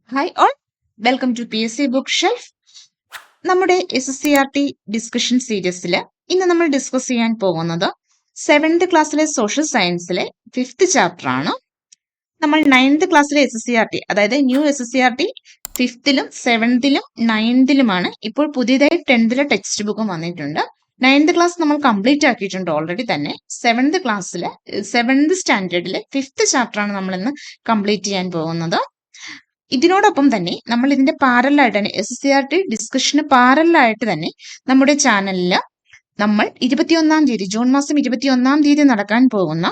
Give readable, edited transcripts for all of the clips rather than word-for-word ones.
Hi all, welcome to PSC book shelf. നമ്മുടെ SSCRT discussion സീരീസിൽ ഇന്ന് നമ്മൾ ഡിസ്കസ് ചെയ്യാൻ പോകുന്നത് 7th ക്ലാസ്സിലെ സോഷ്യൽ സയൻസിലെ 5th ചാപ്റ്റർ ആണ്. നമ്മൾ 9th ക്ലാസ്സിലെ SSCRT, അതായത് ന്യൂ SSCRT 5th-ലും 7th-ലും 9th-ലുമാണ്. ഇപ്പോൾ പുതിയതായി 10th-ലെ ടെക്സ്റ്റ് ബുക്കും വന്നിട്ടുണ്ട്. 9th ക്ലാസ് നമ്മൾ കംപ്ലീറ്റ് ആക്കിയിട്ടുണ്ട് ഓൾറെഡി തന്നെ. 7th ക്ലാസ്സിലെ 7th സ്റ്റാൻഡേർഡിലെ 5th ചാപ്റ്റർ ആണ് നമ്മൾ ഇന്ന് കംപ്ലീറ്റ് ചെയ്യാൻ പോകുന്നത്. ഇതിനോടൊപ്പം തന്നെ നമ്മൾ ഇതിന്റെ പാരലായിട്ട് തന്നെ SSCRT ഡിസ്കഷന് പാരലായിട്ട് തന്നെ നമ്മുടെ ചാനലിൽ നമ്മൾ 21-ാം തീയതി, ജൂൺ മാസം 21-ാം തീയതി നടക്കാൻ പോകുന്ന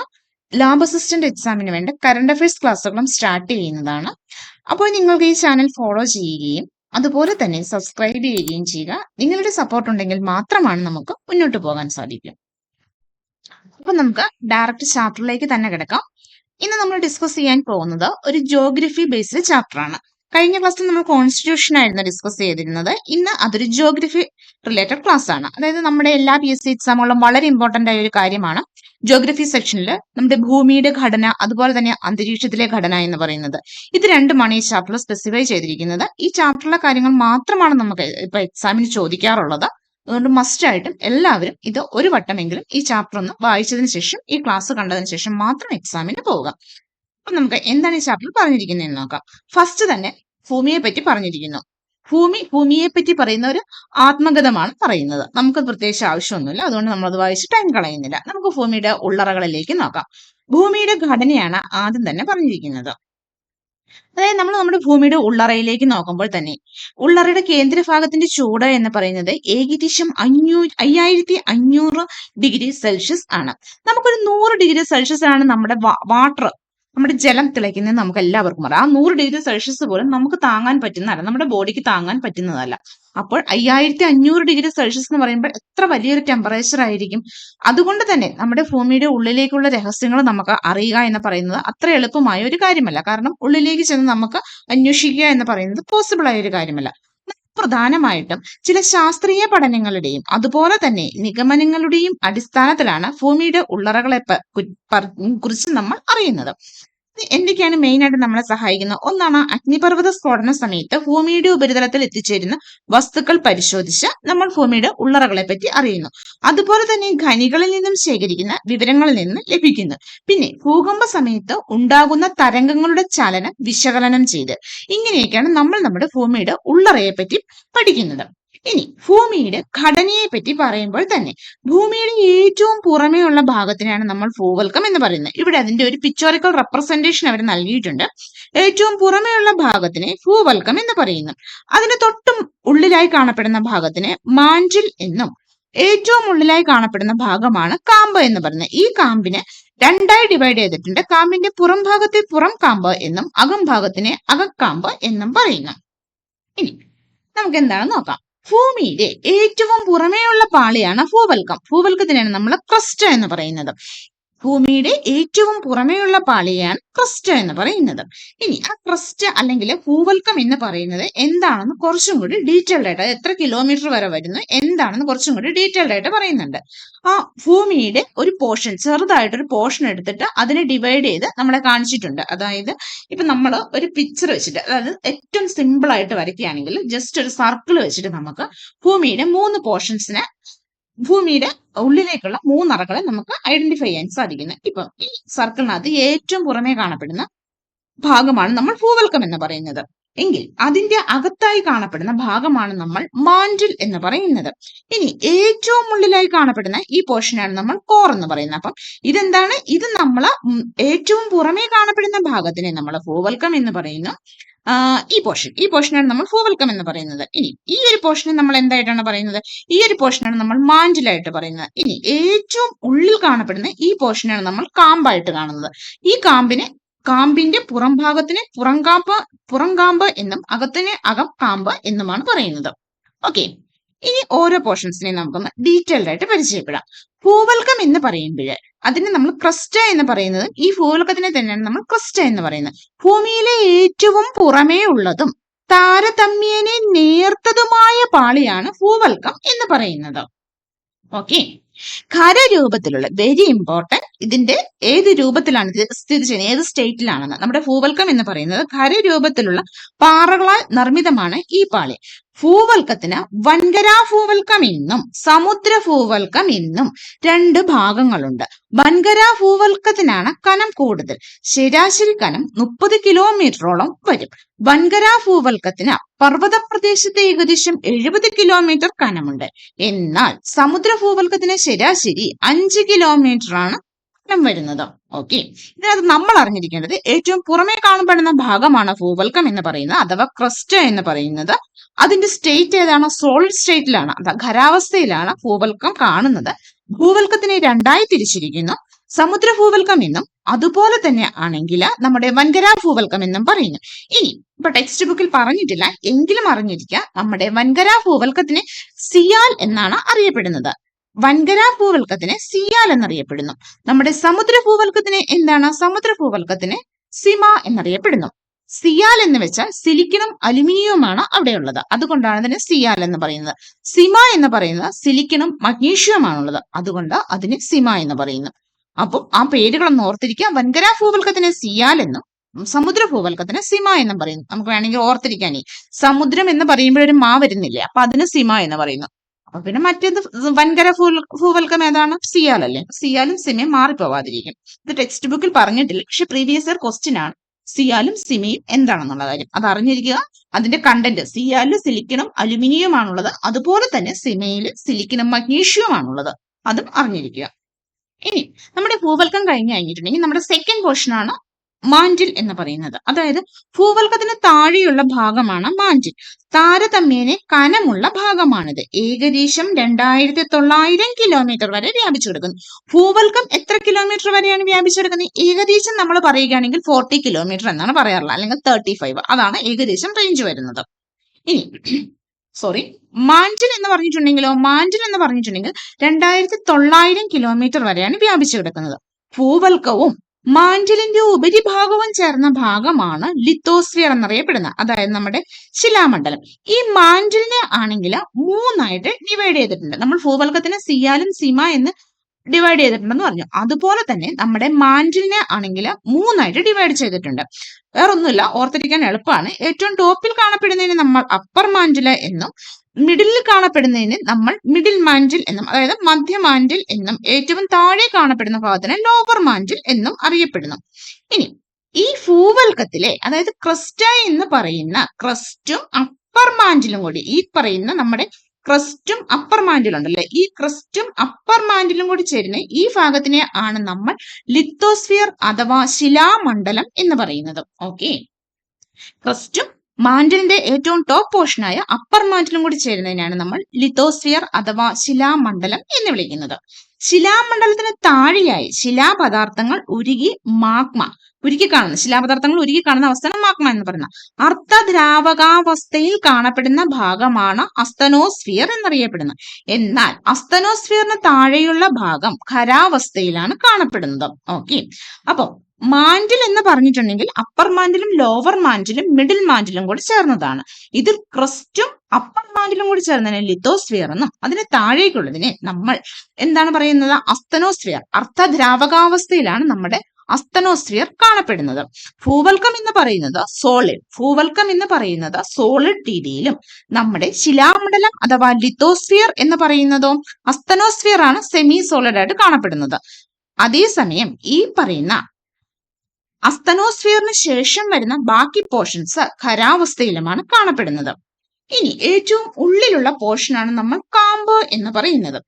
ലാബ് അസിസ്റ്റന്റ് എക്സാമിന് വേണ്ട കറണ്ട് അഫയേഴ്സ് ക്ലാസ്സുകളും സ്റ്റാർട്ട് ചെയ്യുന്നതാണ്. അപ്പോൾ നിങ്ങൾക്ക് ഈ ചാനൽ ഫോളോ ചെയ്യുകയും അതുപോലെ തന്നെ സബ്സ്ക്രൈബ് ചെയ്യുകയും ചെയ്യുക. നിങ്ങളുടെ സപ്പോർട്ട് ഉണ്ടെങ്കിൽ മാത്രമാണ് നമുക്ക് മുന്നോട്ട് പോകാൻ സാധിക്കും. അപ്പൊ നമുക്ക് ഡയറക്റ്റ് ചാപ്റ്ററിലേക്ക് തന്നെ കിടക്കാം. ഇന്ന് നമ്മൾ ഡിസ്കസ് ചെയ്യാൻ പോകുന്നത് ഒരു ജോഗ്രഫി ബേസ്ഡ് ചാപ്റ്റർ ആണ്. കഴിഞ്ഞ ക്ലാസ്സിൽ നമ്മൾ കോൺസ്റ്റിറ്റ്യൂഷൻ ആയിരുന്നു ഡിസ്കസ് ചെയ്തിരുന്നത്. ഇന്ന് അതൊരു ജോഗ്രഫി റിലേറ്റഡ് ക്ലാസ് ആണ്. അതായത് നമ്മുടെ എല്ലാ PSC എക്സാമുകളും വളരെ ഇമ്പോർട്ടന്റ് ആയ ഒരു കാര്യമാണ്. ജോഗ്രഫി സെക്ഷനിൽ നമ്മുടെ ഭൂമിയുടെ ഘടന, അതുപോലെ തന്നെ അന്തരീക്ഷത്തിലെ ഘടന എന്ന് പറയുന്നത്, ഇത് രണ്ടുമാണ് ഈ ചാപ്റ്ററിൽ സ്പെസിഫൈ ചെയ്തിരിക്കുന്നത്. ഈ ചാപ്റ്ററിലെ കാര്യങ്ങൾ മാത്രമാണ് നമുക്ക് ഇപ്പൊ എക്സാമിന് ചോദിക്കാറുള്ളത്. അതുകൊണ്ട് മസ്റ്റ് ആയിട്ടും എല്ലാവരും ഇത് ഒരു വട്ടമെങ്കിലും ഈ ചാപ്റ്റർ ഒന്ന് വായിച്ചതിന് ശേഷം, ഈ ക്ലാസ് കണ്ടതിന് ശേഷം മാത്രം എക്സാമിന് പോവുക. അപ്പൊ നമുക്ക് എന്താണ് ഈ ചാപ്റ്ററിൽ പറഞ്ഞിരിക്കുന്നതെന്ന് നോക്കാം. ഫസ്റ്റ് തന്നെ ഭൂമിയെ പറ്റി പറഞ്ഞിരിക്കുന്നു. ഭൂമിയെ പറ്റി പറയുന്ന ഒരു ആത്മകഥമാണ് പറയുന്നത്. നമുക്ക് പ്രത്യേകിച്ച് ആവശ്യമൊന്നുമില്ല, അതുകൊണ്ട് നമ്മളത് വായിച്ച് ടൈം കളയുന്നില്ല. നമുക്ക് ഭൂമിയുടെ ഉള്ളറകളിലേക്ക് നോക്കാം. ഭൂമിയുടെ ഘടനയാണ് ആദ്യം തന്നെ പറഞ്ഞിരിക്കുന്നത്. അതായത് നമ്മൾ നമ്മുടെ ഭൂമിയുടെ ഉള്ളറയിലേക്ക് നോക്കുമ്പോൾ തന്നെ ഉള്ളറയുടെ കേന്ദ്രഭാഗത്തിന്റെ ചൂട് എന്ന് പറയുന്നത് ഏകദേശം 5500 ഡിഗ്രി സെൽഷ്യസ് ആണ്. നമുക്കൊരു 100 ഡിഗ്രി സെൽഷ്യസ് ആണ് നമ്മുടെ വാട്ടർ, നമ്മുടെ ജലം തിളയ്ക്കുന്നത് നമുക്ക് എല്ലാവർക്കും അറിയാം. ആ 100 ഡിഗ്രി സെൽഷ്യസ് പോലും നമുക്ക് താങ്ങാൻ പറ്റുന്നതല്ല, നമ്മുടെ ബോഡിക്ക് താങ്ങാൻ പറ്റുന്നതല്ല. അപ്പോൾ 5500 ഡിഗ്രി സെൽഷ്യസ് എന്ന് പറയുമ്പോൾ എത്ര വലിയൊരു ടെമ്പറേച്ചർ ആയിരിക്കും. അതുകൊണ്ട് തന്നെ നമ്മുടെ ഭൂമിയുടെ ഉള്ളിലേക്കുള്ള രഹസ്യങ്ങൾ നമുക്ക് അറിയുക എന്ന് പറയുന്നത് അത്ര എളുപ്പമായ ഒരു കാര്യമല്ല. കാരണം ഉള്ളിലേക്ക് ചെന്ന് നമുക്ക് അന്വേഷിക്കുക എന്ന് പറയുന്നത് പോസിബിൾ ആയ ഒരു കാര്യമല്ല. പ്രധാനമായിട്ടും ചില ശാസ്ത്രീയ പഠനങ്ങളുടെയും അതുപോലെ തന്നെ നിഗമനങ്ങളുടെയും അടിസ്ഥാനത്തിലാണ് ഭൂമിയുടെ ഉള്ളറകളെ കുറിച്ച് നമ്മൾ അറിയുന്നത്. എന്തൊക്കെയാണ് മെയിൻ ആയിട്ട് നമ്മളെ സഹായിക്കുന്നത്? ഒന്നാണ് അഗ്നിപർവ്വത സ്ഫോടന സമയത്ത് ഭൂമിയുടെ ഉപരിതലത്തിൽ എത്തിച്ചേരുന്ന വസ്തുക്കൾ പരിശോധിച്ച് നമ്മൾ ഭൂമിയുടെ ഉള്ളറകളെ പറ്റി അറിയുന്നു. അതുപോലെ തന്നെ ഖനികളിൽ നിന്നും ശേഖരിക്കുന്ന വിവരങ്ങളിൽ നിന്ന് ലഭിക്കുന്നു. പിന്നെ ഭൂകമ്പ സമയത്ത് ഉണ്ടാകുന്ന തരംഗങ്ങളുടെ ചലനം വിശകലനം ചെയ്ത് ഇങ്ങനെയൊക്കെയാണ് നമ്മൾ നമ്മുടെ ഭൂമിയുടെ ഉള്ളറയെ പറ്റി പഠിക്കുന്നത്. ഇനി ഭൂമിയുടെ ഘടനയെ പറ്റി പറയുമ്പോൾ തന്നെ ഭൂമിയുടെ ഏറ്റവും പുറമേ ഉള്ള ഭാഗത്തിനാണ് നമ്മൾ ഭൂവൽക്കം എന്ന് പറയുന്നത്. ഇവിടെ അതിന്റെ ഒരു പിക്ചോറിക്കൽ റെപ്രസെന്റേഷൻ അവർ നൽകിയിട്ടുണ്ട്. ഏറ്റവും പുറമേ ഉള്ള ഭാഗത്തിനെ ഭൂവൽക്കം എന്ന് പറയുന്നു. അതിന് തൊട്ടും ഉള്ളിലായി കാണപ്പെടുന്ന ഭാഗത്തിനെ മാൻറ്റിൽ എന്നും, ഏറ്റവും ഉള്ളിലായി കാണപ്പെടുന്ന ഭാഗമാണ് കാമ്പ് എന്ന് പറയുന്നത്. ഈ കാമ്പിനെ രണ്ടായി ഡിവൈഡ് ചെയ്തിട്ടുണ്ട്. കാമ്പിന്റെ പുറം ഭാഗത്തെ പുറം കാമ്പ് എന്നും അകം ഭാഗത്തിനെ അകക്കാമ്പ് എന്നും പറയുന്നു. ഇനി നമുക്ക് എന്താണെന്ന് നോക്കാം. ഭൂമിയുടെ ഏറ്റവും പുറമേയുള്ള പാളിയാണ് ഭൂവൽക്കം. ഭൂവൽക്കത്തിനാണ് നമ്മൾ ക്രസ്റ്റ് എന്ന് പറയുന്നത്. ഭൂമിയുടെ ഏറ്റവും പുറമേയുള്ള പാളിയാണ് ക്രസ്റ്റ് എന്ന് പറയുന്നത്. ഇനി ആ ക്രസ്റ്റ് അല്ലെങ്കിൽ ഭൂവൽക്കം എന്ന് പറയുന്നത് എന്താണെന്ന് കുറച്ചും കൂടി ഡീറ്റെയിൽഡ് ആയിട്ട്, എത്ര കിലോമീറ്റർ വരെ വരുന്നു എന്താണെന്ന് കുറച്ചും കൂടി ഡീറ്റെയിൽഡ് ആയിട്ട് പറയുന്നുണ്ട്. ആ ഭൂമിയുടെ ഒരു പോർഷൻ, ചെറുതായിട്ടൊരു പോർഷൻ എടുത്തിട്ട് അതിനെ ഡിവൈഡ് ചെയ്ത് നമ്മളെ കാണിച്ചിട്ടുണ്ട്. അതായത് ഇപ്പൊ നമ്മൾ ഒരു പിക്ചർ വെച്ചിട്ട്, അതായത് ഏറ്റവും സിമ്പിൾ ആയിട്ട് വരയ്ക്കുകയാണെങ്കിൽ ജസ്റ്റ് ഒരു സർക്കിൾ വെച്ചിട്ട് നമുക്ക് ഭൂമിയുടെ 3 പോർഷൻസിനെ, ഭൂമിയുടെ ഉള്ളിലേക്കുള്ള 3 അറകളെ നമുക്ക് ഐഡന്റിഫൈ ചെയ്യാൻ സാധിക്കുന്നു. ഇപ്പൊ ഈ സർക്കിളിനകത്ത് ഏറ്റവും പുറമേ കാണപ്പെടുന്ന ഭാഗമാണ് നമ്മൾ ഭൂവൽക്കം എന്ന് പറയുന്നത്. എങ്കിൽ അതിന്റെ അകത്തായി കാണപ്പെടുന്ന ഭാഗമാണ് നമ്മൾ മാൻറ്റിൽ എന്ന് പറയുന്നത്. ഇനി ഏറ്റവും ഉള്ളിലായി കാണപ്പെടുന്ന ഈ പോർഷനാണ് നമ്മൾ കോർ എന്ന് പറയുന്നത്. അപ്പം ഇതെന്താണ്? ഇത് നമ്മള് ഏറ്റവും പുറമേ കാണപ്പെടുന്ന ഭാഗത്തിനെ നമ്മൾ ഭൂവൽക്കം എന്ന് പറയുന്നു. ഈ പോർഷനാണ് നമ്മൾ ഭൂവൽക്കം എന്ന് പറയുന്നത്. ഇനി ഈ ഒരു പോർഷനെ നമ്മൾ എന്തായിട്ടാണ് പറയുന്നത്? ഈ ഒരു പോർഷനാണ് നമ്മൾ മാൻറ്റിലായിട്ട് പറയുന്നത്. ഇനി ഏറ്റവും ഉള്ളിൽ കാണപ്പെടുന്ന ഈ പോർഷനാണ് നമ്മൾ കാമ്പായിട്ട് കാണുന്നത്. ഈ കാമ്പിന്റെ പുറം ഭാഗത്തിന് പുറംകാമ്പ് എന്നും അകത്തിന് അകക്കാമ്പ് എന്നുമാണ് പറയുന്നത്. ഓക്കെ, ഇനി ഓരോ പോർഷൻസിനെയും നമുക്കൊന്ന് ഡീറ്റെയിൽഡ് ആയിട്ട് പരിചയപ്പെടാം. ഭൂവൽക്കം എന്ന് പറയുമ്പോൾ അതിനെ നമ്മൾ ക്രസ്റ്റ് എന്ന് പറയുന്നത്, ഈ ഭൂവൽക്കത്തിനെ തന്നെയാണ് നമ്മൾ ക്രസ്റ്റ് എന്ന് പറയുന്നത്. ഭൂമിയിലെ ഏറ്റവും പുറമേ ഉള്ളതും താരതമ്യേന നേർത്തതുമായ പാളിയാണ് ഭൂവൽക്കം എന്ന് പറയുന്നത്. ഓക്കെ. ഖരരൂപത്തിലുള്ള, വെരി ഇമ്പോർട്ടന്റ്, ഇതിന്റെ ഏത് രൂപത്തിലാണ് ഇത് സ്ഥിതി ചെയ്യുന്നത്, ഏത് സ്റ്റേറ്റിലാണെന്ന്. നമ്മുടെ ഭൂവൽക്കം എന്ന് പറയുന്നത് ഖരരൂപത്തിലുള്ള പാറകളാൽ നിർമ്മിതമാണ് ഈ പാളി. ഭൂവൽക്കത്തിന് വൻകരാ ഭൂവൽക്കം എന്നും സമുദ്ര ഭൂവൽക്കം എന്നും രണ്ട് ഭാഗങ്ങളുണ്ട്. വൻകരാ ഭൂവൽക്കത്തിനാണ് കനം കൂടുതൽ. ശരാശരി കനം 30 കിലോമീറ്ററോളം വരും. വൻകരാ ഭൂവൽക്കത്തിന് പർവ്വത പ്രദേശത്ത് ഏകദേശം 70 കിലോമീറ്റർ കനമുണ്ട്. എന്നാൽ സമുദ്ര ഭൂവൽക്കത്തിന് ശരാശരി 5 കിലോമീറ്റർ ആണ് കനം വരുന്നത്. ഓക്കെ. ഇതിനകത്ത് നമ്മൾ അറിഞ്ഞിരിക്കേണ്ടത് ഏറ്റവും പുറമേ കാണപ്പെടുന്ന ഭാഗമാണ് ഭൂവൽക്കം എന്ന് പറയുന്നത്, അഥവാ ക്രസ്റ്റ് എന്ന് പറയുന്നത്. അതിന്റെ സ്റ്റേറ്റ് ഏതാണ്? സോളിഡ് സ്റ്റേറ്റിലാണ്, ഖരാവസ്ഥയിലാണ് ഭൂവൽക്കം കാണുന്നത്. ഭൂവൽക്കത്തിനെ രണ്ടായി തിരിച്ചിരിക്കുന്നു. സമുദ്ര ഭൂവൽക്കം എന്നും അതുപോലെ തന്നെ ആണെങ്കിൽ നമ്മുടെ വൻകരാ ഭൂവൽക്കം എന്നും പറയുന്നു. ഇനി ഇപ്പൊ ടെക്സ്റ്റ് ബുക്കിൽ പറഞ്ഞിട്ടില്ല എങ്കിലും അറിഞ്ഞിരിക്കുക, നമ്മുടെ വൻകരാ ഭൂവൽക്കത്തിനെ സിയാൽ എന്നാണ് അറിയപ്പെടുന്നത്. വൻകരാ ഭൂവൽക്കത്തിനെ സിയാൽ എന്നറിയപ്പെടുന്നു. നമ്മുടെ സമുദ്ര ഭൂവൽക്കത്തിനെ എന്താണ്? സമുദ്ര ഭൂവൽക്കത്തിനെ സിമ എന്നറിയപ്പെടുന്നു. സിയാൽ എന്ന് വെച്ചാൽ സിലിക്കണും അലുമിനിയവുമാണ് അവിടെയുള്ളത്, അതുകൊണ്ടാണ് അതിനെ സിയാൽ എന്ന് പറയുന്നത്. സിമ എന്ന് പറയുന്നത് സിലിക്കണും മഗ്നീഷ്യവുമാണുള്ളത്, അതുകൊണ്ട് അതിനെ സിമ എന്ന് പറയുന്നു. അപ്പം ആ പേരുകളൊന്ന് ഓർത്തിരിക്കുക. വൻകരാ ഭൂവൽക്കത്തിനെ സിയാൽ എന്നും സമുദ്ര ഭൂവൽക്കത്തിന് സിമ എന്നും പറയുന്നു. നമുക്ക് വേണമെങ്കിൽ ഓർത്തിരിക്കാനേ, സമുദ്രം എന്ന് പറയുമ്പോഴൊരു മാ വരുന്നില്ലേ, അപ്പൊ അതിന് സിമ എന്ന് പറയുന്നു. അപ്പൊ പിന്നെ മറ്റേത് വൻകര ഭൂവൽക്കം ഏതാണ്? സിയാൽ അല്ലേ. സിയാലും സിമയും മാറിപ്പോവാതിരിക്കും. ഇത് ടെക്സ്റ്റ് ബുക്കിൽ പറഞ്ഞിട്ടില്ല, പക്ഷെ പ്രീവിയസ് ഇയർ ക്വസ്റ്റ്യൻ ആണ്. സിയാലും സിമയും എന്താണെന്നുള്ള കാര്യം അത് അറിഞ്ഞിരിക്കുക. അതിന്റെ കണ്ടന്റ്, സിയാലിൽ സിലിക്കണും അലുമിനിയം ആണുള്ളത്, അതുപോലെ തന്നെ സിമയിൽ സിലിക്കണും മഗ്നീഷ്യവും ആണുള്ളത്, അതും അറിഞ്ഞിരിക്കുക. ഇനി നമ്മുടെ ഭൂവൽക്കം കഴിഞ്ഞിട്ടുണ്ടെങ്കിൽ നമ്മുടെ സെക്കൻഡ് പോർഷൻ ആണ് മാൻഡിൽ എന്ന് പറയുന്നത്. അതായത് ഭൂവൽക്കത്തിന് താഴെയുള്ള ഭാഗമാണ് മാൻഡിൽ. താരതമ്യേന കനമുള്ള ഭാഗമാണിത്. ഏകദേശം 2900 കിലോമീറ്റർ വരെ വ്യാപിച്ചു കിടക്കുന്നു. ഭൂവൽക്കം എത്ര കിലോമീറ്റർ വരെയാണ് വ്യാപിച്ചെടുക്കുന്നത്? ഏകദേശം നമ്മൾ പറയുകയാണെങ്കിൽ 40 കിലോമീറ്റർ എന്നാണ് പറയാറുള്ളത്, അല്ലെങ്കിൽ 35, അതാണ് ഏകദേശം റേഞ്ച് വരുന്നത്. ഇനി മാൻഡിൽ എന്ന് പറഞ്ഞിട്ടുണ്ടെങ്കിലോ, മാൻഡിൽ എന്ന് പറഞ്ഞിട്ടുണ്ടെങ്കിൽ 2900 കിലോമീറ്റർ വരെയാണ് വ്യാപിച്ചു കിടക്കുന്നത്. ഭൂവൽക്കവും മാൻഡിലിന്റെ ഉപരിഭാഗവും ചേർന്ന ഭാഗമാണ് ലിത്തോസ്ഫിയർ എന്നറിയപ്പെടുന്നത്, അതായത് നമ്മുടെ ശിലാമണ്ഡലം. ഈ മാൻഡിലിനെ ആണെങ്കിൽ 3ആയിട്ട് ഡിവൈഡ് ചെയ്തിട്ടുണ്ട്. നമ്മൾ ഭൂവൽക്കത്തിന് സിയാലും സിമ എന്ന് ഡിവൈഡ് ചെയ്തിട്ടുണ്ടെന്ന് പറഞ്ഞു. അതുപോലെ തന്നെ നമ്മുടെ മാൻഡിലിനെ ആണെങ്കിൽ 3ആയിട്ട് ഡിവൈഡ് ചെയ്തിട്ടുണ്ട്. വേറൊന്നുമില്ല, ഓർത്തിരിക്കാൻ എളുപ്പമാണ്. ഏറ്റവും ടോപ്പിൽ കാണപ്പെടുന്നതിന് നമ്മൾ അപ്പർ മാൻഡില എന്നും മിഡിലിൽ കാണപ്പെടുന്നതിന് നമ്മൾ മിഡിൽ മാൻഡിൽ എന്നും, അതായത് മധ്യ മാൻഡിൽ എന്നും, ഏറ്റവും താഴെ കാണപ്പെടുന്ന ഭാഗത്തിന് ലോവർ മാൻഡിൽ എന്നും അറിയപ്പെടുന്നു. ഇനി ഈ ഭൂവൽക്കത്തിലെ, അതായത് ക്രസ്റ്റ എന്ന് പറയുന്ന ക്രസ്റ്റും അപ്പർ മാൻഡിലും കൂടി, ഈ പറയുന്ന നമ്മുടെ ക്രസ്റ്റും അപ്പർ മാൻഡിലും ഉണ്ടല്ലേ, ഈ ക്രസ്റ്റും അപ്പർ മാൻഡിലും കൂടി ചേരുന്ന ഈ ഭാഗത്തിനെ ആണ് നമ്മൾ ലിത്തോസ്ഫിയർ അഥവാ ശിലാമണ്ഡലം എന്ന് പറയുന്നത്. ഓക്കെ. ക്രസ്റ്റും മാൻഡിലിന്റെ ഏറ്റവും ടോപ്പ് പോർഷനായ അപ്പർ മാൻഡിലും കൂടി ചേരുന്നതിനാണ് നമ്മൾ ലിത്തോസ്ഫിയർ അഥവാ ശിലാമണ്ഡലം എന്ന് വിളിക്കുന്നത്. ശിലാമണ്ഡലത്തിന് താഴെയായി ശിലാപദാർത്ഥങ്ങൾ ഉരുകി മാഗ്മ, ശിലാപദാർത്ഥങ്ങൾ ഉരുകി കാണുന്ന അവസ്ഥയാണ് മാഗ്മ എന്ന് പറയുന്നത്. അർദ്ധദ്രാവകാവസ്ഥയിൽ കാണപ്പെടുന്ന ഭാഗമാണ് അസ്തനോസ്ഫിയർ എന്നറിയപ്പെടുന്നത്. എന്നാൽ അസ്തനോസ്ഫിയറിന് താഴെയുള്ള ഭാഗം ഖരാവസ്ഥയിലാണ് കാണപ്പെടുന്നത്. ഓക്കെ. അപ്പൊ മാൻഡിൽ എന്ന് പറഞ്ഞിട്ടുണ്ടെങ്കിൽ അപ്പർ മാൻഡിലും ലോവർ മാൻഡിലും മിഡിൽ മാൻഡിലും കൂടി ചേർന്നതാണ്. ഇതിൽ ക്രസ്റ്റും അപ്പർ മാൻഡിലും കൂടി ചേർന്നതിനെ ലിത്തോസ്ഫിയർ എന്നും അതിന് താഴേക്കുള്ളതിനെ നമ്മൾ എന്താണ് പറയുന്നത്? അസ്തനോസ്ഫിയർ. അർദ്ധദ്രാവകാവസ്ഥയിലാണ് നമ്മുടെ അസ്തനോസ്ഫിയർ കാണപ്പെടുന്നത്. ഭൂവൽക്കം എന്ന് പറയുന്നത് സോളിഡ് രീതിയിലും നമ്മുടെ ശിലാമണ്ഡലം അഥവാ ലിത്തോസ്ഫിയർ എന്ന് പറയുന്നതോ അസ്തനോസ്ഫിയർ ആണ് സെമി സോളിഡ് ആയിട്ട് കാണപ്പെടുന്നത്. അതേസമയം ഈ പറയുന്ന അസ്തനോസ്ഫിയറിന് ശേഷം വരുന്ന ബാക്കി പോർഷൻസ് ഖരാവസ്ഥയിലുമാണ് കാണപ്പെടുന്നത്. ഇനി ഏറ്റവും ഉള്ളിലുള്ള പോർഷനാണ് നമ്മൾ കാമ്പ് എന്ന് പറയുന്നത്.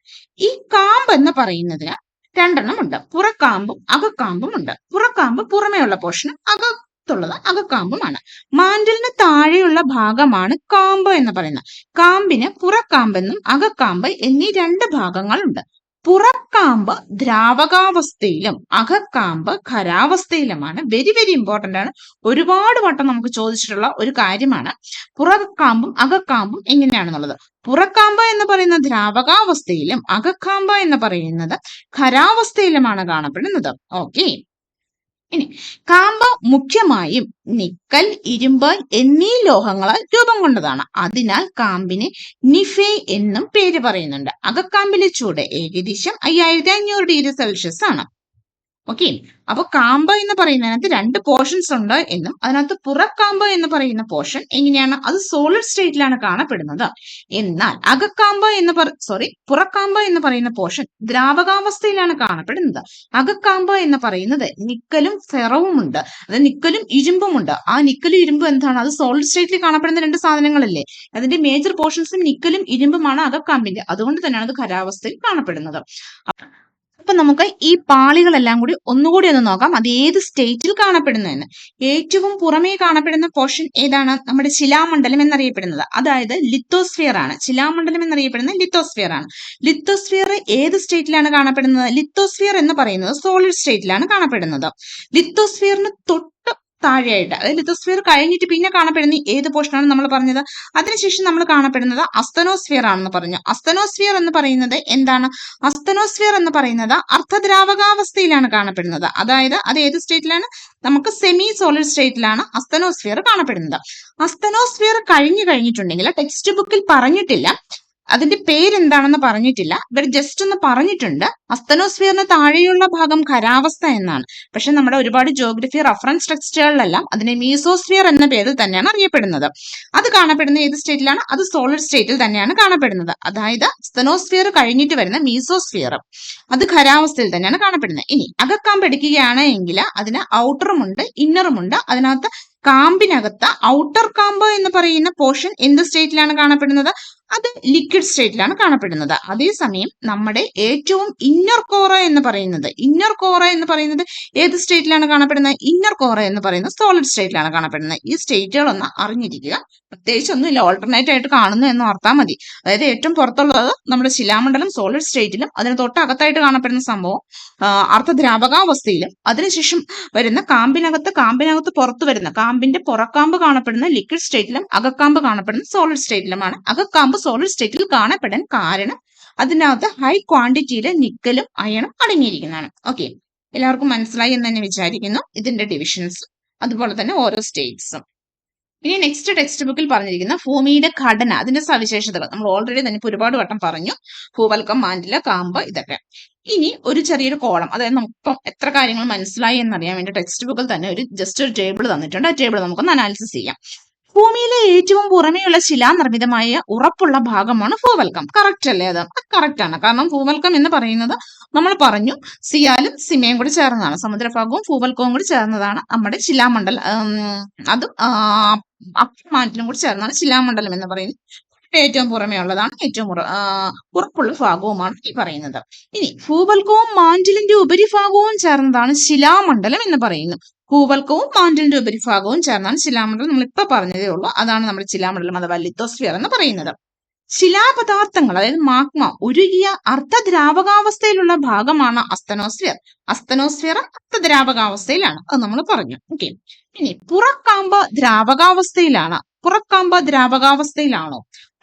ഈ കാമ്പ് എന്ന് പറയുന്നതിന് രണ്ടെണ്ണം ഉണ്ട്, പുറക്കാമ്പും അകക്കാമ്പും ഉണ്ട്. പുറക്കാമ്പ് പുറമേയുള്ള പോർഷനും അകത്തുള്ളത് അകക്കാമ്പുമാണ്. മാൻഡിലിന് താഴെയുള്ള ഭാഗമാണ് കാമ്പ് എന്ന് പറയുന്നത്. കാമ്പിന് പുറക്കാമ്പെന്നും അകക്കാമ്പ് എന്നീ രണ്ട് ഭാഗങ്ങളുണ്ട്. പുറക്കാമ്പ് ദ്രാവകാവസ്ഥയിലും അകക്കാമ്പ് ഖരാവസ്ഥയിലുമാണ്. വെരി വെരി ഇമ്പോർട്ടന്റ് ആണ്, ഒരുപാട് വട്ടം നമുക്ക് ചോദിച്ചിട്ടുള്ള ഒരു കാര്യമാണ്. പുറക്കാമ്പും അകക്കാമ്പും എങ്ങനെയാണെന്നുള്ളത്. പുറക്കാമ്പ് എന്ന് പറയുന്ന ദ്രാവകാവസ്ഥയിലും അകക്കാമ്പ് എന്ന് പറയുന്നത് ഖരാവസ്ഥയിലുമാണ് കാണപ്പെടുന്നത്. ഓക്കെ. ഇനി കാമ്പ് മുഖ്യമായും നിക്കൽ, ഇരുമ്പ് എന്നീ ലോഹങ്ങളാൽ രൂപം കൊണ്ടതാണ്. അതിനാൽ കാമ്പിന് നിഫെ എന്നും പേര് പറയുന്നുണ്ട്. അകക്കാമ്പിലെ ചൂട് ഏകദേശം 5500°C ആണ്. ഓക്കെ, അപ്പൊ കാമ്പ് എന്ന് പറയുന്നതിനകത്ത് രണ്ട് പോർഷൻസ് ഉണ്ട് എന്നും അതിനകത്ത് പുറക്കാമ്പ് എന്ന് പറയുന്ന പോർഷൻ എങ്ങനെയാണ്, അത് സോളിഡ് സ്റ്റേറ്റിലാണ് കാണപ്പെടുന്നത്. എന്നാൽ പുറക്കാമ്പ് എന്ന് പറയുന്ന പോർഷൻ ദ്രാവകാവസ്ഥയിലാണ് കാണപ്പെടുന്നത്. അകക്കാമ്പ് എന്ന് പറയുന്നത് നിക്കലും ഫെറവും ഉണ്ട്, അത് നിക്കലും ഇരുമ്പുമുണ്ട്. ആ നിക്കലും ഇരുമ്പും എന്താണ്, അത് സോളിഡ് സ്റ്റേറ്റിൽ കാണപ്പെടുന്ന രണ്ട് സാധനങ്ങളല്ലേ. അതിന്റെ മേജർ പോർഷൻസും നിക്കലും ഇരുമ്പുമാണ് അകക്കാമ്പിന്റെ. അതുകൊണ്ട് തന്നെയാണ് അത് ഖരാവസ്ഥയിൽ കാണപ്പെടുന്നത്. അപ്പൊ നമുക്ക് ഈ പാളികളെല്ലാം കൂടി ഒന്നുകൂടി ഒന്ന് നോക്കാം, അത് ഏത് സ്റ്റേറ്റിൽ കാണപ്പെടുന്നു. ഏറ്റവും പുറമേ കാണപ്പെടുന്ന പോർഷൻ ഏതാണ്, നമ്മുടെ ശിലാമണ്ഡലം എന്നറിയപ്പെടുന്നത്, അതായത് ലിത്തോസ്ഫിയർ ആണ്. ശിലാമണ്ഡലം എന്നറിയപ്പെടുന്നത് ലിത്തോസ്ഫിയർ ആണ്. ലിത്തോസ്ഫിയർ ഏത് സ്റ്റേറ്റിലാണ് കാണപ്പെടുന്നത്, ലിത്തോസ്ഫിയർ എന്ന് പറയുന്നത് സോളിഡ് സ്റ്റേറ്റിലാണ് കാണപ്പെടുന്നത്. ലിത്തോസ്ഫിയറിന് തൊട്ട് താഴെയായിട്ട്, അതായത് ലിത്തോസ്ഫിയർ കഴിഞ്ഞിട്ട് പിന്നെ കാണപ്പെടുന്ന ഏത് പോർഷനാണ് നമ്മൾ പറഞ്ഞത്, അതിനുശേഷം നമ്മൾ കാണപ്പെടുന്നത് അസ്തനോസ്ഫിയർ ആണെന്ന് പറഞ്ഞു. അസ്തനോസ്ഫിയർ എന്ന് പറയുന്നത് എന്താണ്, അസ്തനോസ്ഫിയർ എന്ന് പറയുന്നത് അർദ്ധദ്രാവകാവസ്ഥയിലാണ് കാണപ്പെടുന്നത്. അതായത് അത് ഏത് സ്റ്റേറ്റിലാണ്, നമുക്ക് സെമി സോളിഡ് സ്റ്റേറ്റിലാണ് അസ്തനോസ്ഫിയർ കാണപ്പെടുന്നത്. അസ്തനോസ്ഫിയർ കഴിഞ്ഞിട്ടുണ്ടെങ്കിൽ ടെക്സ്റ്റ് ബുക്കിൽ പറഞ്ഞിട്ടില്ല, അതിന്റെ പേരെന്താണെന്ന് പറഞ്ഞിട്ടില്ല, ഇവർ ജസ്റ്റ് ഒന്ന് പറഞ്ഞിട്ടുണ്ട്. അസ്തനോസ്ഫിയറിന് താഴെയുള്ള ഭാഗം ഖരാവസ്ഥ എന്നാണ്. പക്ഷെ നമ്മുടെ ഒരുപാട് ജിയോഗ്രഫി റഫറൻസ് ടെക്സ്റ്റുകളിലെല്ലാം അതിനെ മീസോസ്ഫിയർ എന്ന പേരിൽ തന്നെയാണ് അറിയപ്പെടുന്നത്. അത് കാണപ്പെടുന്ന ഏത് സ്റ്റേറ്റിലാണ്, അത് സോളിഡ് സ്റ്റേറ്റിൽ തന്നെയാണ് കാണപ്പെടുന്നത്. അതായത് അസ്തനോസ്ഫിയർ കഴിഞ്ഞിട്ട് വരുന്ന മീസോസ്ഫിയർ അത് ഖരാവസ്ഥയിൽ തന്നെയാണ് കാണപ്പെടുന്നത്. ഇനി അകക്കാമ്പ് എടുക്കുകയാണ് എങ്കിൽ അതിന് ഔട്ടറുമുണ്ട് ഇന്നറുമുണ്ട്. അതിനകത്ത് കാമ്പിനകത്ത് ഔട്ടർ കാമ്പ് എന്ന് പറയുന്ന പോർഷൻ എന്ത് സ്റ്റേറ്റിലാണ് കാണപ്പെടുന്നത്, അത് ലിക്വിഡ് സ്റ്റേറ്റിലാണ് കാണപ്പെടുന്നത്. അതേസമയം നമ്മുടെ ഏറ്റവും ഇന്നർ കോറ എന്ന് പറയുന്നത് ഏത് സ്റ്റേറ്റിലാണ് കാണപ്പെടുന്നത്, ഇന്നർ കോറ എന്ന് പറയുന്നത് സോളിഡ് സ്റ്റേറ്റിലാണ് കാണപ്പെടുന്നത്. ഈ സ്റ്റേറ്റുകളൊന്ന് അറിഞ്ഞിരിക്കുക, പ്രത്യേകിച്ച് ഒന്നുമില്ല, ഓൾട്ടർനേറ്റ് ആയിട്ട് കാണുന്നു എന്ന് ഓർത്താൽ മതി. അതായത് ഏറ്റവും പുറത്തുള്ളത് നമ്മുടെ ശിലാമണ്ഡലം സോളിഡ് സ്റ്റേറ്റിലും അതിന് തൊട്ടകത്തായിട്ട് കാണപ്പെടുന്ന സംഭവം അർദ്ധദ്രാവകാവസ്ഥയിലും, അതിനുശേഷം വരുന്ന കാമ്പിനകത്ത് പുറത്തു വരുന്ന കാമ്പിന്റെ പുറക്കാമ്പ് കാണപ്പെടുന്ന ലിക്വിഡ് സ്റ്റേറ്റിലും അകക്കാമ്പ് കാണപ്പെടുന്ന സോളിഡ് സ്റ്റേറ്റിലുമാണ്. അകക്കാമ്പ് സോളിഡ് സ്റ്റേറ്റിൽ കാണപ്പെടാൻ കാരണം അതിനകത്ത് ഹൈ ക്വാണ്ടിറ്റിയിൽ നിക്കലും അയണും അടങ്ങിയിരിക്കുന്നതാണ്. ഓക്കെ, എല്ലാവർക്കും മനസ്സിലായി എന്ന് തന്നെ വിചാരിക്കുന്നു ഇതിന്റെ ഡിവിഷൻസ്, അതുപോലെ തന്നെ ഓരോ സ്റ്റേറ്റ്സും. ഇനി നെക്സ്റ്റ് ടെക്സ്റ്റ് ബുക്കിൽ പറഞ്ഞിരിക്കുന്ന ഭൂമിയുടെ ഘടന, അതിന്റെ സവിശേഷതകൾ നമ്മൾ ഓൾറെഡി തന്നെ ഒരുപാട് വട്ടം പറഞ്ഞു, ഭൂവൽക്കം, മാന്റില, കാമ്പ്, ഇതൊക്കെ. ഇനി ഒരു ചെറിയൊരു കോളം, അതായത് നമുക്കിപ്പം എത്ര കാര്യങ്ങൾ മനസ്സിലായി എന്നറിയാൻ വേണ്ടി ടെക്സ്റ്റ് ബുക്കിൽ തന്നെ ജസ്റ്റ് ഒരു ടേബിൾ തന്നിട്ടുണ്ട്. ആ ടേബിൾ നമുക്കൊന്ന് അനാലിസിസ് ചെയ്യാം. ഭൂമിയിലെ ഏറ്റവും പുറമേയുള്ള ശിലാനിർമ്മിതമായ ഉറപ്പുള്ള ഭാഗമാണ് ഭൂവൽക്കം. കറക്റ്റ് അല്ലേ? അത് കറക്റ്റ് ആണ്. കാരണം ഭൂവൽക്കം എന്ന് പറയുന്നത് നമ്മൾ പറഞ്ഞു സിയാലും സിമയും കൂടി ചേർന്നതാണ്, സമുദ്രഭാഗവും ഭൂവൽക്കവും കൂടി ചേർന്നതാണ് നമ്മുടെ ശിലാമണ്ഡലം. അതും മാന്റിലും കൂടി ചേർന്നതാണ് ശിലാമണ്ഡലം എന്ന് പറയുന്നത്. ഏറ്റവും പുറമേ ഉള്ളതാണ് ഏറ്റവും ഉറപ്പുള്ള ഭാഗവുമാണ് ഈ പറയുന്നത്. ഇനി ഭൂവൽക്കവും മാന്റിലിന്റെ ഉപരിഭാഗവും ചേർന്നതാണ് ശിലാമണ്ഡലം എന്ന് പറയുന്നു. ഭൂവൽക്കവും മാന്റിലിന്റെ ഉപരിഭാഗവും ചേർന്നാണ് ശിലാമണ്ഡലം. നമ്മളിപ്പോ പറഞ്ഞതേ ഉള്ളൂ, അതാണ് നമ്മുടെ ശിലാമണ്ഡലം അഥവാ ലിത്തോസ്ഫിയർ എന്ന് പറയുന്നത്. ശിലാപദാർത്ഥങ്ങൾ, അതായത് മാഗ്മ ഉരുകിയ അർദ്ധദ്രാവകാവസ്ഥയിലുള്ള ഭാഗമാണ് അസ്തനോസ്ഫിയർ. അസ്തനോസ്ഫിയർ അർദ്ധദ്രാവകാവസ്ഥയിലാണ്, അത് നമ്മൾ പറഞ്ഞു. ഓക്കെ, ഇനി പുറക്കാമ്പ് ദ്രാവകാവസ്ഥയിലാണോ?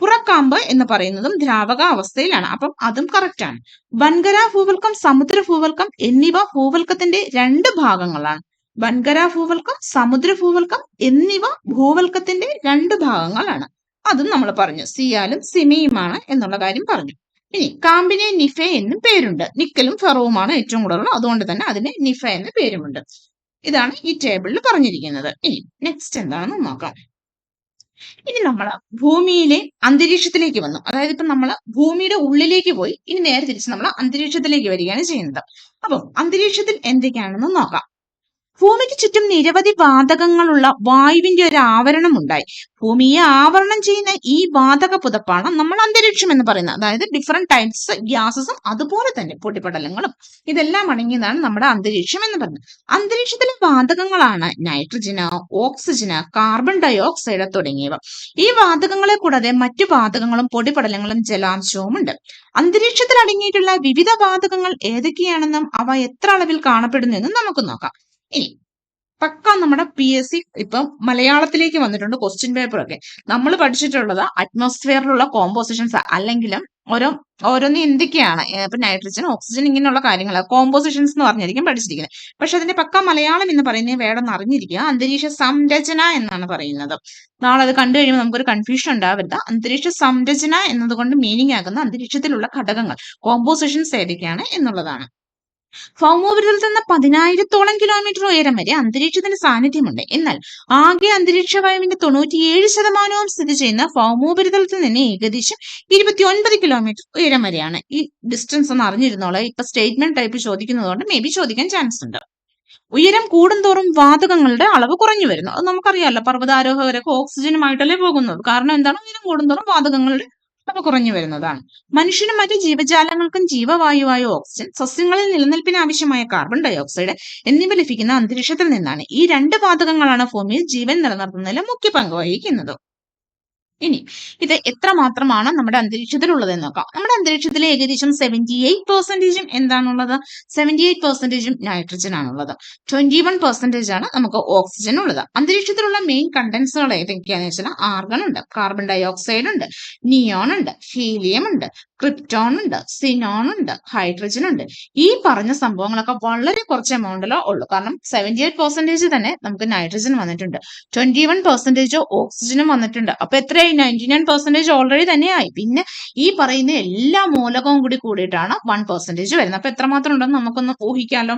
പുറക്കാമ്പ് എന്ന് പറയുന്നതും ദ്രാവകാവസ്ഥയിലാണ്, അപ്പം അതും കറക്റ്റ് ആണ്. വൻകര ഭൂവൽക്കം, സമുദ്ര ഭൂവൽക്കം എന്നിവ ഭൂവൽക്കത്തിന്റെ രണ്ട് ഭാഗങ്ങളാണ്. വൻകര ഭൂവൽക്കം, സമുദ്ര ഭൂവൽക്കം എന്നിവ ഭൂവൽക്കത്തിന്റെ രണ്ട് ഭാഗങ്ങളാണ്. അതും നമ്മൾ പറഞ്ഞു, സിയാലും സിമയുമാണ് എന്നുള്ള കാര്യം പറഞ്ഞു. ഇനി കാമ്പിനെ നിഫെ എന്നും പേരുണ്ട്. നിക്കലും ഫെറവുമാണ് ഏറ്റവും കൂടുതൽ, അതുകൊണ്ട് തന്നെ അതിന് നിഫ എന്ന പേരുമുണ്ട്. ഇതാണ് ഈ ടേബിളിൽ പറഞ്ഞിരിക്കുന്നത്. ഇനി നെക്സ്റ്റ് എന്താണെന്ന് നോക്കാം. ഇനി നമ്മൾ ഭൂമിയിലെ അന്തരീക്ഷത്തിലേക്ക് വന്നു, അതായത് ഇപ്പൊ നമ്മൾ ഭൂമിയുടെ ഉള്ളിലേക്ക് പോയി, ഇനി നേരെ തിരിച്ച് നമ്മൾ അന്തരീക്ഷത്തിലേക്ക് വരികയാണ് ചെയ്യുന്നത്. അപ്പം അന്തരീക്ഷത്തിൽ എന്തൊക്കെയാണെന്ന് നോക്കാം. ഭൂമിക്ക് ചുറ്റും നിരവധി വാതകങ്ങളുള്ള വായുവിന്റെ ഒരു ആവരണം ഉണ്ടായി. ഭൂമിയെ ആവരണം ചെയ്യുന്ന ഈ വാതക പുതപ്പാണ് നമ്മൾ അന്തരീക്ഷം എന്ന് പറയുന്നത്. അതായത് ഡിഫറെന്റ് ടൈപ്സ് ഗ്യാസസും അതുപോലെ തന്നെ പൊടിപടലങ്ങളും ഇതെല്ലാം അടങ്ങിയതാണ് നമ്മുടെ അന്തരീക്ഷം എന്ന് പറയുന്നത്. അന്തരീക്ഷത്തിലെ വാതകങ്ങളാണ് നൈട്രജന്, ഓക്സിജന്, കാർബൺ ഡൈ ഓക്സൈഡ് തുടങ്ങിയവ. ഈ വാതകങ്ങളെ കൂടാതെ മറ്റു വാതകങ്ങളും പൊടിപടലങ്ങളും ജലാംശവും ഉണ്ട്. അന്തരീക്ഷത്തിൽ അടങ്ങിയിട്ടുള്ള വിവിധ വാതകങ്ങൾ ഏതൊക്കെയാണെന്നും അവ എത്ര അളവിൽ കാണപ്പെടുന്നു എന്നും നമുക്ക് നോക്കാം. ഇനി പക്ക നമ്മുടെ PSC ഇപ്പം മലയാളത്തിലേക്ക് വന്നിട്ടുണ്ട് ക്വസ്റ്റ്യൻ പേപ്പർ ഒക്കെ. നമ്മൾ പഠിച്ചിട്ടുള്ളത് അറ്റ്മോസ്ഫിയറിലുള്ള കോമ്പോസിഷൻസ് അല്ലെങ്കിലും ഓരോന്ന് എന്തൊക്കെയാണ് ഇപ്പൊ നൈട്രജൻ, ഓക്സിജൻ ഇങ്ങനെയുള്ള കാര്യങ്ങൾ കോമ്പോസിഷൻസ് എന്ന് പറഞ്ഞായിരിക്കും പഠിച്ചിരിക്കുന്നത്. പക്ഷെ അതിന്റെ പക്ക മലയാളം എന്ന് പറയുന്നത് വേണമെന്ന് അറിഞ്ഞിരിക്കുക, അന്തരീക്ഷ സംരചന എന്നാണ് പറയുന്നത്. നാളെ അത് കണ്ടു കഴിയുമ്പോൾ നമുക്കൊരു കൺഫ്യൂഷൻ ഉണ്ടാവരുത്. അന്തരീക്ഷ സംരചന എന്നതുകൊണ്ട് മീനിങ് ആകുന്ന അന്തരീക്ഷത്തിലുള്ള ഘടകങ്ങൾ, കോമ്പോസിഷൻസ് ഏതൊക്കെയാണ് എന്നുള്ളതാണ്. ഭൗമോപരിതലത്തിൽ നിന്ന് 10,000-ഓളം കിലോമീറ്റർ ഉയരം വരെ അന്തരീക്ഷത്തിന്റെ സാന്നിധ്യമുണ്ട്. എന്നാൽ ആകെ അന്തരീക്ഷ വായുവിന്റെ 97% സ്ഥിതി ചെയ്യുന്ന ഭൗമോപരിതലത്തിൽ നിന്ന് ഏകദേശം 29 കിലോമീറ്റർ ഉയരം വരെയാണ്. ഈ ഡിസ്റ്റൻസ് ഒന്ന് അറിഞ്ഞിരുന്നോളെ. ഇപ്പൊ സ്റ്റേറ്റ്മെന്റ് ടൈപ്പ് ചോദിക്കുന്നതുകൊണ്ട് മേ ബി ചോദിക്കാൻ ചാൻസ് ഉണ്ട്. ഉയരം കൂടുന്തോറും വാതകങ്ങളുടെ അളവ് കുറഞ്ഞു വരുന്നു. അത് നമുക്കറിയാമല്ലോ, പർവ്വതാരോഹകരൊക്കെ ഓക്സിജനുമായിട്ടല്ലേ പോകുന്നത്. കാരണം എന്താണ്? ഉയരം കൂടുന്തോറും വാതകങ്ങളുടെ അളവ് കുറഞ്ഞു വരുന്നതാണ്. മനുഷ്യനും മറ്റു ജീവജാലങ്ങൾക്കും ജീവവായുവായ ഓക്സിജൻ, സസ്യങ്ങളിൽ നിലനിൽപ്പിന് ആവശ്യമായ കാർബൺ ഡയോക്സൈഡ് എന്നിവ ലഭിക്കുന്ന അന്തരീക്ഷത്തിൽ നിന്നാണ്. ഈ രണ്ട് വാതകങ്ങളാണ് ഭൂമിയിൽ ജീവൻ നിലനിർത്തുന്നതിൽ മുഖ്യ പങ്ക് വഹിക്കുന്നത്. ഇനി ഇത് എത്ര മാത്രമാണ് നമ്മുടെ അന്തരീക്ഷത്തിലുള്ളതെന്ന് നോക്കാം. നമ്മുടെ അന്തരീക്ഷത്തിലെ ഏകദേശം 78% എന്താണുള്ളത്? 78% നൈട്രജൻ ആണുള്ളത്. 21% ആണ് നമുക്ക് ഓക്സിജൻ ഉള്ളത്. അന്തരീക്ഷത്തിലുള്ള മെയിൻ കണ്ടൻസുകൾ ഏതൊക്കെയാണെന്ന് വെച്ചാൽ ആർഗൺ ഉണ്ട്, കാർബൺ ഡയോക്സൈഡ് ഉണ്ട്, നിയോൺ ഉണ്ട്, ഹീലിയം ഉണ്ട്, ക്രിപ്റ്റോൺ ഉണ്ട്, സിനോൺ ഉണ്ട്, ഹൈഡ്രജൻ ഉണ്ട്. ഈ പറഞ്ഞ സംഭവങ്ങളൊക്കെ വളരെ കുറച്ച് എമൗണ്ടിലോ ഉള്ളൂ. കാരണം 78% തന്നെ നമുക്ക് നൈട്രജൻ വന്നിട്ടുണ്ട്, 21% ഓക്സിജനും വന്നിട്ടുണ്ട്. അപ്പൊ എത്രയായി? 99% ഓൾറെഡി തന്നെയായി. പിന്നെ ഈ പറയുന്ന എല്ലാ മൂലകവും കൂടി കൂടിയിട്ടാണ് 1% വരുന്നത്. അപ്പൊ എത്രമാത്രം ഉണ്ടെന്ന് നമുക്കൊന്ന് ഊഹിക്കാമല്ലോ.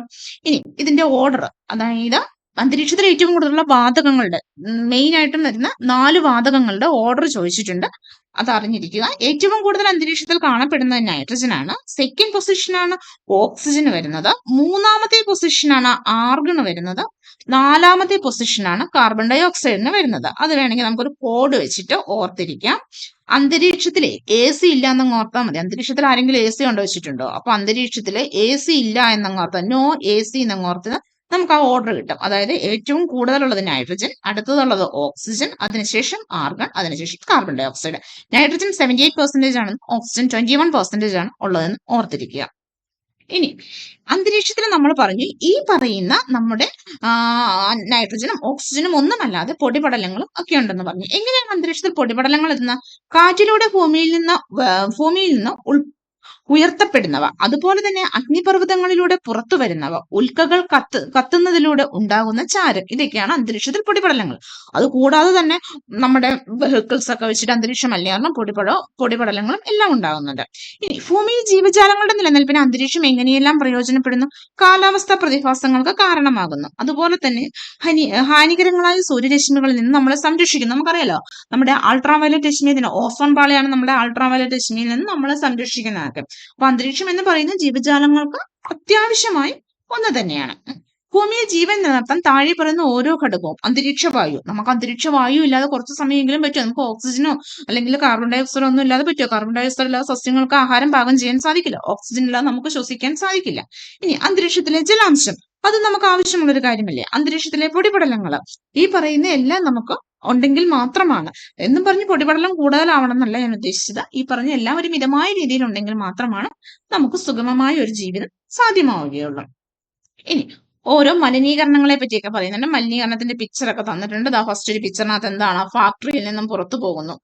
ഇനി ഇതിന്റെ ഓർഡർ, അതായത് അന്തരീക്ഷത്തിൽ ഏറ്റവും കൂടുതലുള്ള വാതകങ്ങളുടെ മെയിൻ ആയിട്ടും വരുന്ന 4 വാതകങ്ങളുടെ ഓർഡർ ചോദിച്ചിട്ടുണ്ട്. അത് അറിഞ്ഞിരിക്കുക. ഏറ്റവും കൂടുതൽ അന്തരീക്ഷത്തിൽ കാണപ്പെടുന്നത് നൈട്രജൻ ആണ്. സെക്കൻഡ് പൊസിഷനാണ് ഓക്സിജൻ വരുന്നത്. മൂന്നാമത്തെ പൊസിഷനാണ് ആർഗൺ വരുന്നത്. നാലാമത്തെ പൊസിഷനാണ് കാർബൺ ഡയോക്സൈഡിന് വരുന്നത്. അത് വേണമെങ്കിൽ നമുക്കൊരു കോഡ് വെച്ചിട്ട് ഓർത്തിരിക്കാം. അന്തരീക്ഷത്തിലെ AC ഇല്ല എന്നങ്ങ് ഓർത്താൽ മതി. അന്തരീക്ഷത്തിൽ ആരെങ്കിലും AC കൊണ്ടുവച്ചിട്ടുണ്ടോ? അപ്പൊ അന്തരീക്ഷത്തില് AC ഇല്ല എന്നങ്ങ് ഓർത്താൽ, നോ AC എന്നങ്ങ് ഓർത്ത് നമുക്ക് ആ ഓർഡർ കിട്ടും. അതായത് ഏറ്റവും കൂടുതലുള്ളത് നൈട്രജൻ, അടുത്തതുള്ളത് ഓക്സിജൻ, അതിനുശേഷം ആർഗൺ, അതിനുശേഷം കാർബൺ ഡയോക്സൈഡ്. നൈട്രജൻ 78% ആണ്, ഓക്സിജൻ 21% ആണ് ഉള്ളതെന്ന് ഓർത്തിരിക്കുക. ഇനി അന്തരീക്ഷത്തിൽ നമ്മൾ പറഞ്ഞു, ഈ പറയുന്ന നമ്മുടെ നൈട്രജനും ഓക്സിജനും ഒന്നുമല്ലാതെ പൊടിപടലങ്ങളും ഒക്കെ ഉണ്ടെന്ന് പറഞ്ഞു. എങ്ങനെയാണ് അന്തരീക്ഷത്തിൽ പൊടിപടലങ്ങൾ എത്തുന്ന? കാറ്റിലൂടെ ഭൂമിയിൽ നിന്ന് ഉയർത്തപ്പെടുന്നവ, അതുപോലെ തന്നെ അഗ്നിപർവ്വതങ്ങളിലൂടെ പുറത്തു വരുന്നവ, ഉൽക്കകൾ കത്തുന്നതിലൂടെ ഉണ്ടാകുന്ന ചാരം, ഇതൊക്കെയാണ് അന്തരീക്ഷത്തിൽ പൊടിപടലങ്ങൾ. അതുകൂടാതെ തന്നെ നമ്മുടെ വെഹിക്കിൾസ് ഒക്കെ വെച്ചിട്ട് അന്തരീക്ഷ മലിനീകരണം, പൊടിപടലങ്ങളും എല്ലാം ഉണ്ടാകുന്നുണ്ട്. ഇനി ഭൂമിയിൽ ജീവജാലങ്ങളുടെ നിലനിൽപ്പിന് അന്തരീക്ഷം എങ്ങനെയെല്ലാം പ്രയോജനപ്പെടുന്നു? കാലാവസ്ഥാ പ്രതിഭാസങ്ങൾക്ക് കാരണമാകുന്നു. അതുപോലെ തന്നെ ഹാനികരങ്ങളായ സൂര്യരശ്മികളിൽ നിന്ന് നമ്മളെ സംരക്ഷിക്കുന്നു. നമുക്കറിയാലോ, നമ്മുടെ അൾട്രാവയലറ്റ് രശ്മിയിൽ, ഓസോൺ പാളിയാണ് നമ്മുടെ അൾട്രാവയലറ്റ് രശ്മിയിൽ നിന്ന് നമ്മളെ സംരക്ഷിക്കുന്നതൊക്കെ. അപ്പൊ അന്തരീക്ഷം എന്ന് പറയുന്ന ജീവജാലങ്ങൾക്ക് അത്യാവശ്യമായി ഒന്ന് തന്നെയാണ്. ഭൂമിയിൽ ജീവൻ നിലനിർത്താൻ താഴെ പറയുന്ന ഓരോ ഘടകവും അന്തരീക്ഷ വായു. നമുക്ക് അന്തരീക്ഷ വായു ഇല്ലാതെ കുറച്ച് സമയമെങ്കിലും പറ്റുമോ? നമുക്ക് ഓക്സിജനോ അല്ലെങ്കിൽ കാർബൺ ഡയോക്സൈഡോ ഒന്നും ഇല്ലാതെ പറ്റുമോ? കാർബൺ ഡയോക്സൈഡ് ഇല്ലാതെ സസ്യങ്ങൾക്ക് ആഹാരം പാകം ചെയ്യാൻ സാധിക്കില്ല. ഓക്സിജൻ ഇല്ലാതെ നമുക്ക് ശ്വസിക്കാൻ സാധിക്കില്ല. ഇനി അന്തരീക്ഷത്തിലെ ജലാംശം, അത് നമുക്ക് ആവശ്യമുള്ള ഒരു കാര്യമല്ലേ? അന്തരീക്ഷത്തിലെ പൊടിപടലങ്ങൾ, ഈ പറയുന്ന എല്ലാം നമുക്ക് ഉണ്ടെങ്കിൽ മാത്രമാണ്. എന്നും പറഞ്ഞ് പൊടിപടലം കൂടുതലാവണം എന്നല്ല ഞാൻ ഉദ്ദേശിച്ചത്. ഈ പറഞ്ഞ എല്ലാം ഒരു മിതമായ രീതിയിൽ ഉണ്ടെങ്കിൽ മാത്രമാണ് നമുക്ക് സുഗമമായ ഒരു ജീവിതം സാധ്യമാവുകയുള്ളൂ. ഇനി ഓരോ മലിനീകരണങ്ങളെ പറ്റിയൊക്കെ പറയുന്നുണ്ട്. മലിനീകരണത്തിന്റെ പിക്ചറൊക്കെ തന്നിട്ടുണ്ട്. ഫസ്റ്റ് ഒരു പിക്ചറിനകത്ത് എന്താണ്? ഫാക്ടറിയിൽ നിന്നും പുറത്തു പോകുന്നു,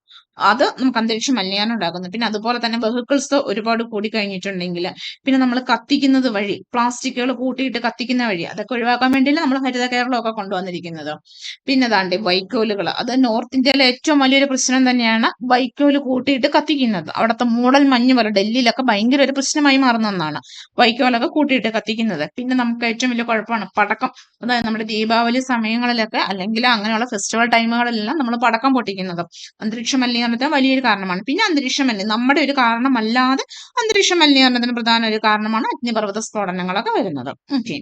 അത് നമുക്ക് അന്തരീക്ഷ മലിനീകരണം ഉണ്ടാക്കുന്നു. പിന്നെ അതുപോലെ തന്നെ വെഹിക്കിൾസ് ഒരുപാട് കൂടി കഴിഞ്ഞിട്ടുണ്ടെങ്കിൽ, പിന്നെ നമ്മൾ കത്തിക്കുന്നത് വഴി, പ്ലാസ്റ്റിക്കുകൾ കൂട്ടിയിട്ട് കത്തിക്കുന്ന വഴി, അതൊക്കെ ഒഴിവാക്കാൻ വേണ്ടിയില്ല നമ്മൾ ഹരിത കേരളമൊക്കെ കൊണ്ടുവന്നിരിക്കുന്നത്. പിന്നെ ദാണ്ടെ വൈക്കോലുകൾ, അത് നോർത്ത് ഇന്ത്യയിലെ ഏറ്റവും വലിയൊരു പ്രശ്നം തന്നെയാണ്. വൈക്കോല് കൂട്ടിയിട്ട് കത്തിക്കുന്നത്, അവിടുത്തെ മൂടൽ മഞ്ഞ് പോലെ ഡൽഹിയിലൊക്കെ ഭയങ്കര ഒരു പ്രശ്നമായി മാറുന്ന ഒന്നാണ് വൈക്കോലൊക്കെ കൂട്ടിയിട്ട് കത്തിക്കുന്നത്. പിന്നെ നമുക്ക് ഏറ്റവും വലിയ കുഴപ്പമാണ് പടക്കം. അതായത് നമ്മുടെ ദീപാവലി സമയങ്ങളിലൊക്കെ അല്ലെങ്കിൽ അങ്ങനെയുള്ള ഫെസ്റ്റിവൽ ടൈമുകളിലെല്ലാം നമ്മൾ പടക്കം പൊട്ടിക്കുന്നത് അന്തരീക്ഷ മലിനീകരണത്തിന് വലിയൊരു കാരണമാണ്. പിന്നെ അന്തരീക്ഷ മലിനീകരണം നമ്മുടെ ഒരു കാരണമല്ലാതെ അന്തരീക്ഷ മലിനീകരണത്തിന് പ്രധാന ഒരു കാരണമാണ് അഗ്നിപർവ്വത സ്ഫോടനങ്ങളൊക്കെ വരുന്നത്. ഓക്കെ,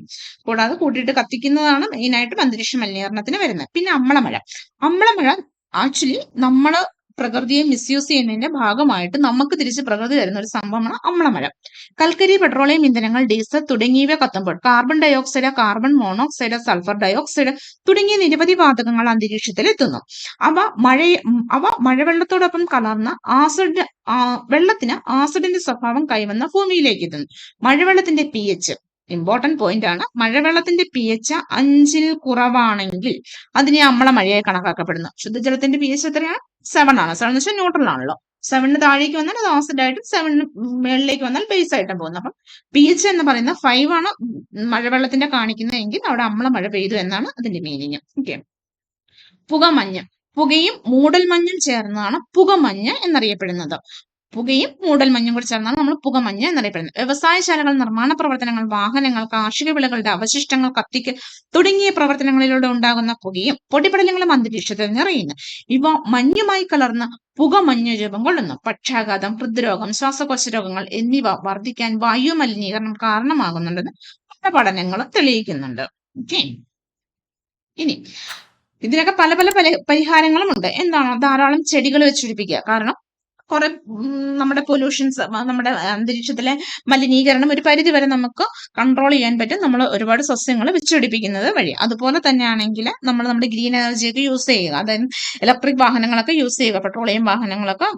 കൂടാതെ കൂട്ടിയിട്ട് കത്തിക്കുന്നതാണ് മെയിനായിട്ടും അന്തരീക്ഷ മലിനീകരണത്തിന് വരുന്നത്. പിന്നെ അമ്ലമഴ ആക്ച്വലി നമ്മള് പ്രകൃതിയെ മിസ്യൂസ് ചെയ്യുന്നതിന്റെ ഭാഗമായിട്ട് നമുക്ക് തിരിച്ച് പ്രകൃതി തരുന്ന ഒരു സംഭവമാണ് അമ്ലമഴ. കൽക്കരി, പെട്രോളിയം ഇന്ധനങ്ങൾ, ഡീസൽ തുടങ്ങിയവ കത്തുമ്പോൾ carbon dioxide, carbon monoxide, sulphur dioxide തുടങ്ങിയ നിരവധി വാതകങ്ങൾ അന്തരീക്ഷത്തിൽ എത്തുന്നു. അവ മഴവെള്ളത്തോടൊപ്പം കലർന്ന വെള്ളത്തിന് ആസിഡിന്റെ സ്വഭാവം കൈവന്ന ഭൂമിയിലേക്ക് എത്തുന്നു. മഴവെള്ളത്തിന്റെ pH ഇമ്പോർട്ടന്റ് പോയിന്റ് ആണ്. മഴവെള്ളത്തിന്റെ pH 5-ൽ കുറവാണെങ്കിൽ അതിനെ അമ്ല മഴയായി കണക്കാക്കപ്പെടുന്നു. ശുദ്ധജലത്തിന്റെ pH എത്രയാണ്? 7 ആണ്. 7 എന്ന് വെച്ചാൽ ന്യൂട്രൽ ആണല്ലോ. 7 താഴേക്ക് വന്നാൽ അത് ആസിഡ് ആയിട്ടും 7 മേളിലേക്ക് വന്നാൽ ബേസ് ആയിട്ടും പോകുന്നു. അപ്പം pH എന്ന് പറയുന്ന 5 ആണ് മഴവെള്ളത്തിന്റെ കാണിക്കുന്നതെങ്കിൽ അവിടെ അമ്ല മഴ പെയ്തു എന്നാണ് അതിന്റെ മീനിങ്. ഓക്കെ. പുകമഞ്ഞ്. പുകയും മൂടൽമഞ്ഞും ചേർന്നാണ് പുകമഞ്ഞ് എന്നറിയപ്പെടുന്നത്. പുകയും മൂടൽമഞ്ഞും കൂടി ചേർന്നാണ് നമ്മൾ പുകമഞ്ഞ് എന്നറിയപ്പെടുന്നത്. വ്യവസായശാലകൾ, നിർമ്മാണ പ്രവർത്തനങ്ങൾ, വാഹനങ്ങൾ, കാർഷിക വിളകളുടെ അവശിഷ്ടങ്ങൾ കത്തിക്കൽ തുടങ്ങിയ പ്രവർത്തനങ്ങളിലൂടെ ഉണ്ടാകുന്ന പുകയും പൊടിപടലങ്ങളും അന്തരീക്ഷത്തിൽ നിറയുന്നു. ഇവ മഞ്ഞുമായി കലർന്ന് പുകമഞ്ഞ് രൂപം കൊള്ളുന്നു. പക്ഷാഘാതം, ഹൃദ്രോഗം, ശ്വാസകോശ രോഗങ്ങൾ എന്നിവ വർദ്ധിക്കാൻ വായു മലിനീകരണം കാരണമാകുന്നുണ്ടെന്ന് പല പഠനങ്ങളും തെളിയിക്കുന്നുണ്ട്. ഓക്കെ. ഇനി ഇതിനൊക്കെ പല പല പരിഹാരങ്ങളും ഉണ്ട്. എന്താണ്? ധാരാളം ചെടികൾ വെച്ചുപിടിപ്പിക്കുക. കാരണം കുറെ നമ്മുടെ പൊല്യൂഷൻസ്, നമ്മുടെ അന്തരീക്ഷത്തിലെ മലിനീകരണം ഒരു പരിധി വരെ നമുക്ക് കൺട്രോൾ ചെയ്യാൻ പറ്റും നമ്മൾ ഒരുപാട് സസ്യങ്ങൾ വെച്ചുപിടിപ്പിക്കുന്നത് വഴി. അതുപോലെ തന്നെയാണെങ്കിൽ നമ്മൾ നമ്മുടെ ഗ്രീൻ എനർജി ഒക്കെ യൂസ് ചെയ്യുക. അതായത് ഇലക്ട്രിക് വാഹനങ്ങളൊക്കെ യൂസ് ചെയ്യുക. പെട്രോളിയം വാഹനങ്ങളൊക്കെ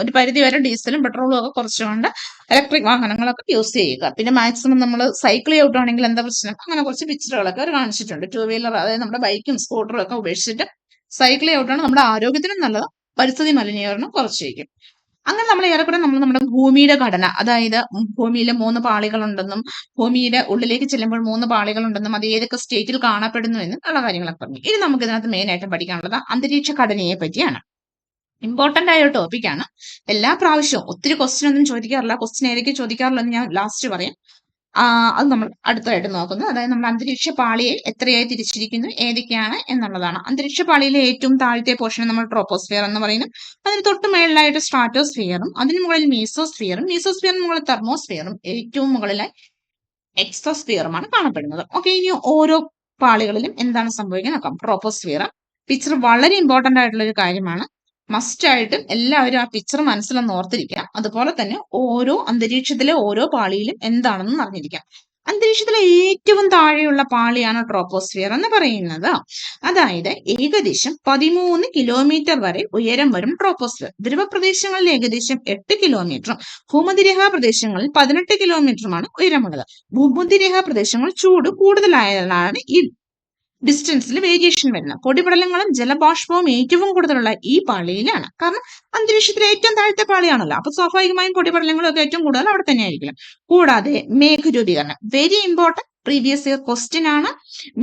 ഒരു പരിധി വരെ ഡീസലും പെട്രോളും ഒക്കെ കുറച്ചുകൊണ്ട് ഇലക്ട്രിക് വാഹനങ്ങളൊക്കെ യൂസ് ചെയ്യുക. പിന്നെ മാക്സിമം നമ്മൾ സൈക്കിൾ ചവിട്ടുവാണെങ്കിൽ എന്താ പ്രശ്നം? അങ്ങനെ കുറച്ച് പിക്ചറുകളൊക്കെ അവർ കാണിച്ചിട്ടുണ്ട്. 2 വീലർ, അതായത് നമ്മുടെ ബൈക്കും സ്കൂട്ടറും ഒക്കെ ഉപേക്ഷിച്ചിട്ട് സൈക്കിൾ ചവിട്ടുകയാണ് നമ്മുടെ ആരോഗ്യത്തിനും നല്ലത്, പരിസ്ഥിതി മലിനീകരണം കുറച്ചേക്കും. അങ്ങനെ നമ്മൾ ഏറെക്കുറെ നമ്മുടെ ഭൂമിയുടെ ഘടന, അതായത് ഭൂമിയിൽ 3 പാളികളുണ്ടെന്നും ഭൂമിയുടെ ഉള്ളിലേക്ക് ചെല്ലുമ്പോൾ 3 പാളികളുണ്ടെന്നും അത് ഏതൊക്കെ സ്റ്റേറ്റിൽ കാണപ്പെടുന്നു എന്നും ഉള്ള കാര്യങ്ങളൊക്കെ പറഞ്ഞു. ഇനി നമുക്ക് ഇതിനകത്ത് മെയിൻ ആയിട്ട് പഠിക്കാനുള്ളത് അന്തരീക്ഷ ഘടനയെ പറ്റിയാണ്. ഇമ്പോർട്ടന്റ് ആയ ഒരു ടോപ്പിക്കാണ്. എല്ലാ പ്രാവശ്യവും ഒത്തിരി ക്വസ്റ്റ്യൻ ഒന്നും ചോദിക്കാറില്ല. ക്വസ്റ്റ്യൻ ഏതൊക്കെ ചോദിക്കാറില്ല എന്ന് ഞാൻ ലാസ്റ്റ് പറയാം. അത് നമ്മൾ അടുത്തതായിട്ട് നോക്കുന്നത്. അതായത് നമ്മൾ അന്തരീക്ഷ പാളിയെ എത്രയായി തിരിച്ചിരിക്കുന്നു, ഏതൊക്കെയാണ് എന്നുള്ളതാണ്. അന്തരീക്ഷ പാളിയിലെ ഏറ്റവും താഴത്തെ പോർഷൻ നമ്മൾ ട്രോപ്പോസ്ഫിയർ എന്ന് പറയുന്നു. അതിന് തൊട്ട് മുകളിലായിട്ട് സ്ട്രാറ്റോസ്ഫിയറും, അതിന് മുകളിൽ മീസോസ്ഫിയറും, മീസോസ്ഫിയറിന് മുകളിൽ തെർമോസ്ഫിയറും, ഏറ്റവും മുകളിലായി എക്സോസ്ഫിയറുമാണ് കാണപ്പെടുന്നത്. ഓക്കെ. ഇനി ഓരോ പാളികളിലും എന്താണ് സംഭവിക്കുന്നത് നോക്കാം. ട്രോപ്പോസ്ഫിയർ പിക്ചർ വളരെ ഇമ്പോർട്ടന്റ് ആയിട്ടുള്ള ഒരു കാര്യമാണ്. മസ്റ്റ് ആയിട്ടും എല്ലാവരും ആ പിക്ചർ മനസ്സിലൊന്ന് ഓർത്തിരിക്കാം. അതുപോലെ തന്നെ ഓരോ അന്തരീക്ഷത്തിലെ ഓരോ പാളിയിലും എന്താണെന്ന് അറിഞ്ഞിരിക്കാം. അന്തരീക്ഷത്തിലെ ഏറ്റവും താഴെയുള്ള പാളിയാണ് ട്രോപ്പോസ്ഫിയർ എന്ന് പറയുന്നത്. അതായത് ഏകദേശം 13 കിലോമീറ്റർ വരെ ഉയരം വരും ട്രോപ്പോസ്ഫിയർ. ധ്രുവപ്രദേശങ്ങളിൽ ഏകദേശം 8 കിലോമീറ്ററും ഭൂമധ്യരേഖാ പ്രദേശങ്ങളിൽ 18 കിലോമീറ്ററുമാണ് ഉയരമുള്ളത്. ഭൂമധ്യരേഖാ പ്രദേശങ്ങൾ ചൂട് കൂടുതലായതാണ് ഈ ഡിസ്റ്റൻസിൽ വേരിയേഷൻ വരുന്നത്. പൊടിപടലങ്ങളും ജലബാഷ്പവും ഏറ്റവും കൂടുതലുള്ള ഈ പാളിയിലാണ്. കാരണം അന്തരീക്ഷത്തിലെ ഏറ്റവും താഴത്തെ പാളിയാണല്ലോ, അപ്പൊ സ്വാഭാവികമായും പൊടിപടലങ്ങളും ഒക്കെ ഏറ്റവും കൂടുതൽ അവിടെ തന്നെ ആയിരിക്കും. കൂടാതെ മേഘരൂപീകരണം, very important previous year question ആണ്.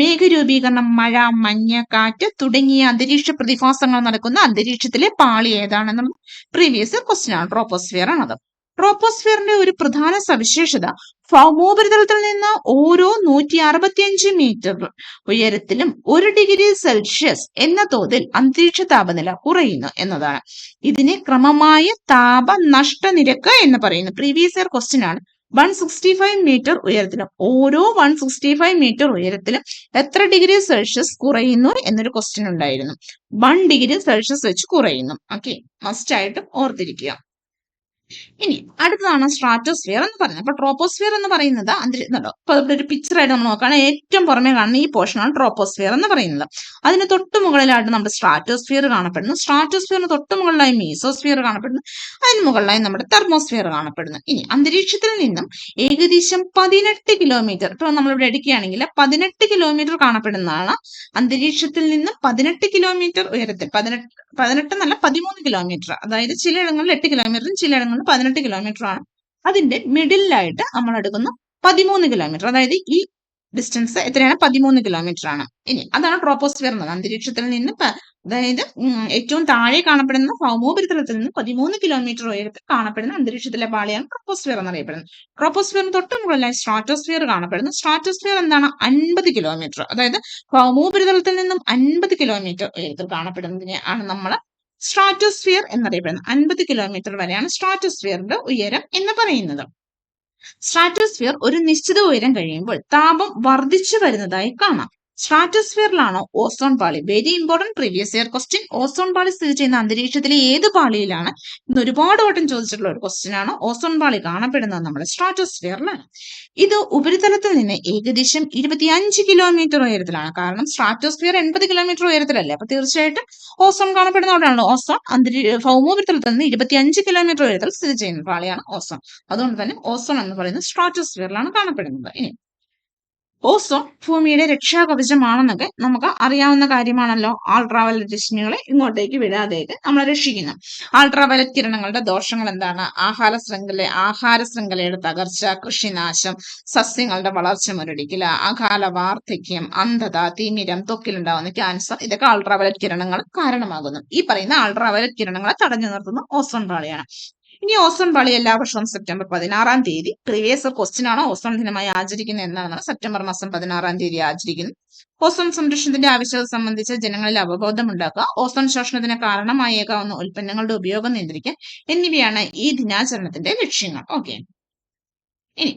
മേഘരൂപീകരണം, മഴ, മഞ്ഞ്, കാറ്റ് തുടങ്ങിയ അന്തരീക്ഷ പ്രതിഭാസങ്ങൾ നടക്കുന്ന അന്തരീക്ഷത്തിലെ പാളി ഏതാണെന്നും പ്രീവിയസ് ഇയർ ക്വസ്റ്റ്യൻ ആണ്. ട്രോപ്പോസ്ഫിയർ ആണത്. ട്രോപ്പോസ്ഫിയറിന്റെ ഒരു പ്രധാന സവിശേഷത ഭൗമോപരിതലത്തിൽ നിന്ന് ഓരോ 165 മീറ്റർ ഉയരത്തിലും 1 ഡിഗ്രി സെൽഷ്യസ് എന്ന തോതിൽ അന്തരീക്ഷ താപനില കുറയുന്നു എന്നതാണ്. ഇതിനെ ക്രമമായ താപനഷ്ട നിരക്ക് എന്ന് പറയുന്നു. പ്രീവിയസ് ഇയർ ക്വസ്റ്റ്യൻ ആണ്. 165 മീറ്റർ ഉയരത്തിലും ഓരോ 165 മീറ്റർ ഉയരത്തിലും എത്ര ഡിഗ്രി സെൽഷ്യസ് കുറയുന്നു എന്നൊരു ക്വസ്റ്റ്യൻ ഉണ്ടായിരുന്നു. 1 ഡിഗ്രി സെൽഷ്യസ് വെച്ച് കുറയുന്നു. ഓക്കെ, മസ്റ്റ് ആയിട്ടും ഓർത്തിരിക്കുക. ഇനി അടുത്തതാണ് സ്ട്രാറ്റോസ്ഫിയർ എന്ന് പറയുന്നത്. അപ്പൊ ട്രോപ്പോസ്ഫിയർ എന്ന് പറയുന്നത് ഇപ്പൊ ഇവിടെ ഒരു പിക്ചർ ആയിട്ട് നമ്മൾ നോക്കുകയാണെങ്കിൽ ഏറ്റവും പുറമെ കാണുന്ന ഈ പോർഷനാണ് ട്രോപ്പോസ്ഫിയർ എന്ന് പറയുന്നത്. അതിന് തൊട്ട് മുകളിലായിട്ട് നമ്മുടെ സ്ട്രാറ്റോസ്ഫിയർ കാണപ്പെടുന്നു. സ്ട്രാറ്റോസ്ഫിയറിന് തൊട്ട് മുകളിലായി മീസോസ്ഫിയർ കാണപ്പെടുന്നു. അതിന് മുകളിലായി നമ്മുടെ തെർമോസ്ഫിയർ കാണപ്പെടുന്നു. ഇനി അന്തരീക്ഷത്തിൽ നിന്നും ഏകദേശം 18 കിലോമീറ്റർ, ഇപ്പൊ നമ്മളിവിടെ എടുക്കുകയാണെങ്കിൽ 18 കിലോമീറ്റർ കാണപ്പെടുന്നതാണ്. അന്തരീക്ഷത്തിൽ നിന്നും 18 കിലോമീറ്റർ ഉയരത്തിൽ, 18 എന്നല്ല 13 കിലോമീറ്റർ, അതായത് ചിലയിടങ്ങളിൽ 8 കിലോമീറ്ററും ചിലയിടങ്ങളിൽ 18 കിലോമീറ്റർ ആണ്. അതിന്റെ മിഡിലായിട്ട് നമ്മൾ എടുക്കുന്ന 13 കിലോമീറ്റർ, അതായത് ഈ ഡിസ്റ്റൻസ് എത്രയാണ്? 13 കിലോമീറ്റർ ആണ്. ഇനി അതാണ് ട്രോപ്പോസ്ഫിയർ എന്നത്. അന്തരീക്ഷത്തിൽ നിന്ന് അതായത് ഏറ്റവും താഴെ കാണപ്പെടുന്ന ഭൗമോപരിതലത്തിൽ നിന്ന് 13 കിലോമീറ്റർ ഉയരത്തിൽ കാണപ്പെടുന്ന അന്തരീക്ഷത്തിലെ പാളിയാണ് ട്രോപ്പോസ്ഫിയർ എന്നറിയപ്പെടുന്നത്. ട്രോപ്പോസ്ഫിയറിന് തൊട്ട് മുകളിലായി സ്ട്രാറ്റോസ്ഫിയർ കാണപ്പെടുന്നു. സ്ട്രാറ്റോസ്ഫിയർ എന്താണ്? 50 കിലോമീറ്റർ, അതായത് ഭൗമോപരിതലത്തിൽ നിന്നും 50 കിലോമീറ്റർ ഉയരത്തിൽ കാണപ്പെടുന്നതിനെ ആണ് നമ്മൾ സ്ട്രാറ്റോസ്ഫിയർ എന്നറിയപ്പെടുന്നത്. 50 കിലോമീറ്റർ വരെയാണ് സ്ട്രാറ്റോസ്ഫിയറിന്റെ ഉയരം എന്ന് പറയുന്നത്. സ്ട്രാറ്റോസ്ഫിയർ ഒരു നിശ്ചിത ഉയരം കഴിയുമ്പോൾ താപം വർദ്ധിച്ചു വരുന്നതായി കാണാം. സ്ട്രാറ്റോസ്ഫിയറിലാണോ ഓസോൺ പാളി? Very important previous year question. Ozone പാളി സ്ഥിതി ചെയ്യുന്ന അന്തരീക്ഷത്തിലെ ഏത് പാളിയിലാണ്? ഇന്ന് ഒരുപാട് വട്ടം ചോദിച്ചിട്ടുള്ള ഒരു ക്വസ്റ്റ്യൻ ആണ്. ഓസോൺ പാളി കാണപ്പെടുന്നത് നമ്മുടെ സ്ട്രാറ്റോസ്ഫിയറിലാണ്. ഇത് ഉപരിതലത്തിൽ നിന്ന് ഏകദേശം 25 കിലോമീറ്റർ ഉയരത്തിലാണ്. കാരണം സ്ട്രാറ്റോസ്ഫിയർ 80 കിലോമീറ്റർ ഉയരത്തിലല്ലേ, അപ്പൊ തീർച്ചയായിട്ടും ഓസോൺ കാണപ്പെടുന്ന അവിടെയാണല്ലോ. ഓസോൺ ഭൗമോപരിതലത്തിൽ നിന്ന് 25 കിലോമീറ്റർ ഉയരത്തിൽ സ്ഥിതി ചെയ്യുന്ന പാളിയാണ് ഓസോൺ. അതുകൊണ്ട് തന്നെ ഓസോൺ എന്ന് പറയുന്നത് സ്ട്രാറ്റോസ്ഫിയറിലാണ് കാണപ്പെടുന്നത്. ഇനി ഓസോൺ ഭൂമിയുടെ രക്ഷാകവചമാണെന്നൊക്കെ നമുക്ക് അറിയാവുന്ന കാര്യമാണല്ലോ. അൾട്രാവയലറ്റ് രശ്മികളെ ഇങ്ങോട്ടേക്ക് വിടാതെയൊക്കെ നമ്മളെ രക്ഷിക്കുന്നു. അൾട്രാവയലറ്റ് കിരണങ്ങളുടെ ദോഷങ്ങൾ എന്താണ്? ആഹാര ശൃംഖലയുടെ തകർച്ച, കൃഷിനാശം, സസ്യങ്ങളുടെ വളർച്ച മുരടിക്കല്, അകാല വാർദ്ധക്യം, അന്ധത, തിമിരം, ത്വക്കിലുണ്ടാവുന്ന ക്യാൻസർ, ഇതൊക്കെ അൾട്രാവയലറ്റ് കിരണങ്ങൾ കാരണമാകുന്നു. ഈ പറയുന്ന അൾട്രാവയലറ്റ് കിരണങ്ങളെ തടഞ്ഞു നിർത്തുന്ന ഓസോൺ പാളിയാണ്. ഇനി ഓസോൺ പാളി എല്ലാ വർഷവും സെപ്റ്റംബർ 16-ാം തീയതി പ്രീവിയസ് ക്വസ്റ്റ്യൻ ആണ് ഓസോൺ ദിനമായി ആചരിക്കുന്നത് എന്നാണ്. സെപ്റ്റംബർ മാസം 16-ാം തീയതി ആചരിക്കുന്നു. ഓസോൺ സംരക്ഷണത്തിന്റെ ആവശ്യകത സംബന്ധിച്ച് ജനങ്ങളിൽ അവബോധം ഉണ്ടാക്കുക, ഓസോൺ ശോഷണത്തിന് കാരണമായേക്കാവുന്ന ഉൽപ്പന്നങ്ങളുടെ ഉപയോഗം നിയന്ത്രിക്കുക എന്നിവയാണ് ഈ ദിനാചരണത്തിന്റെ ലക്ഷ്യങ്ങൾ. ഓക്കെ, ഇനി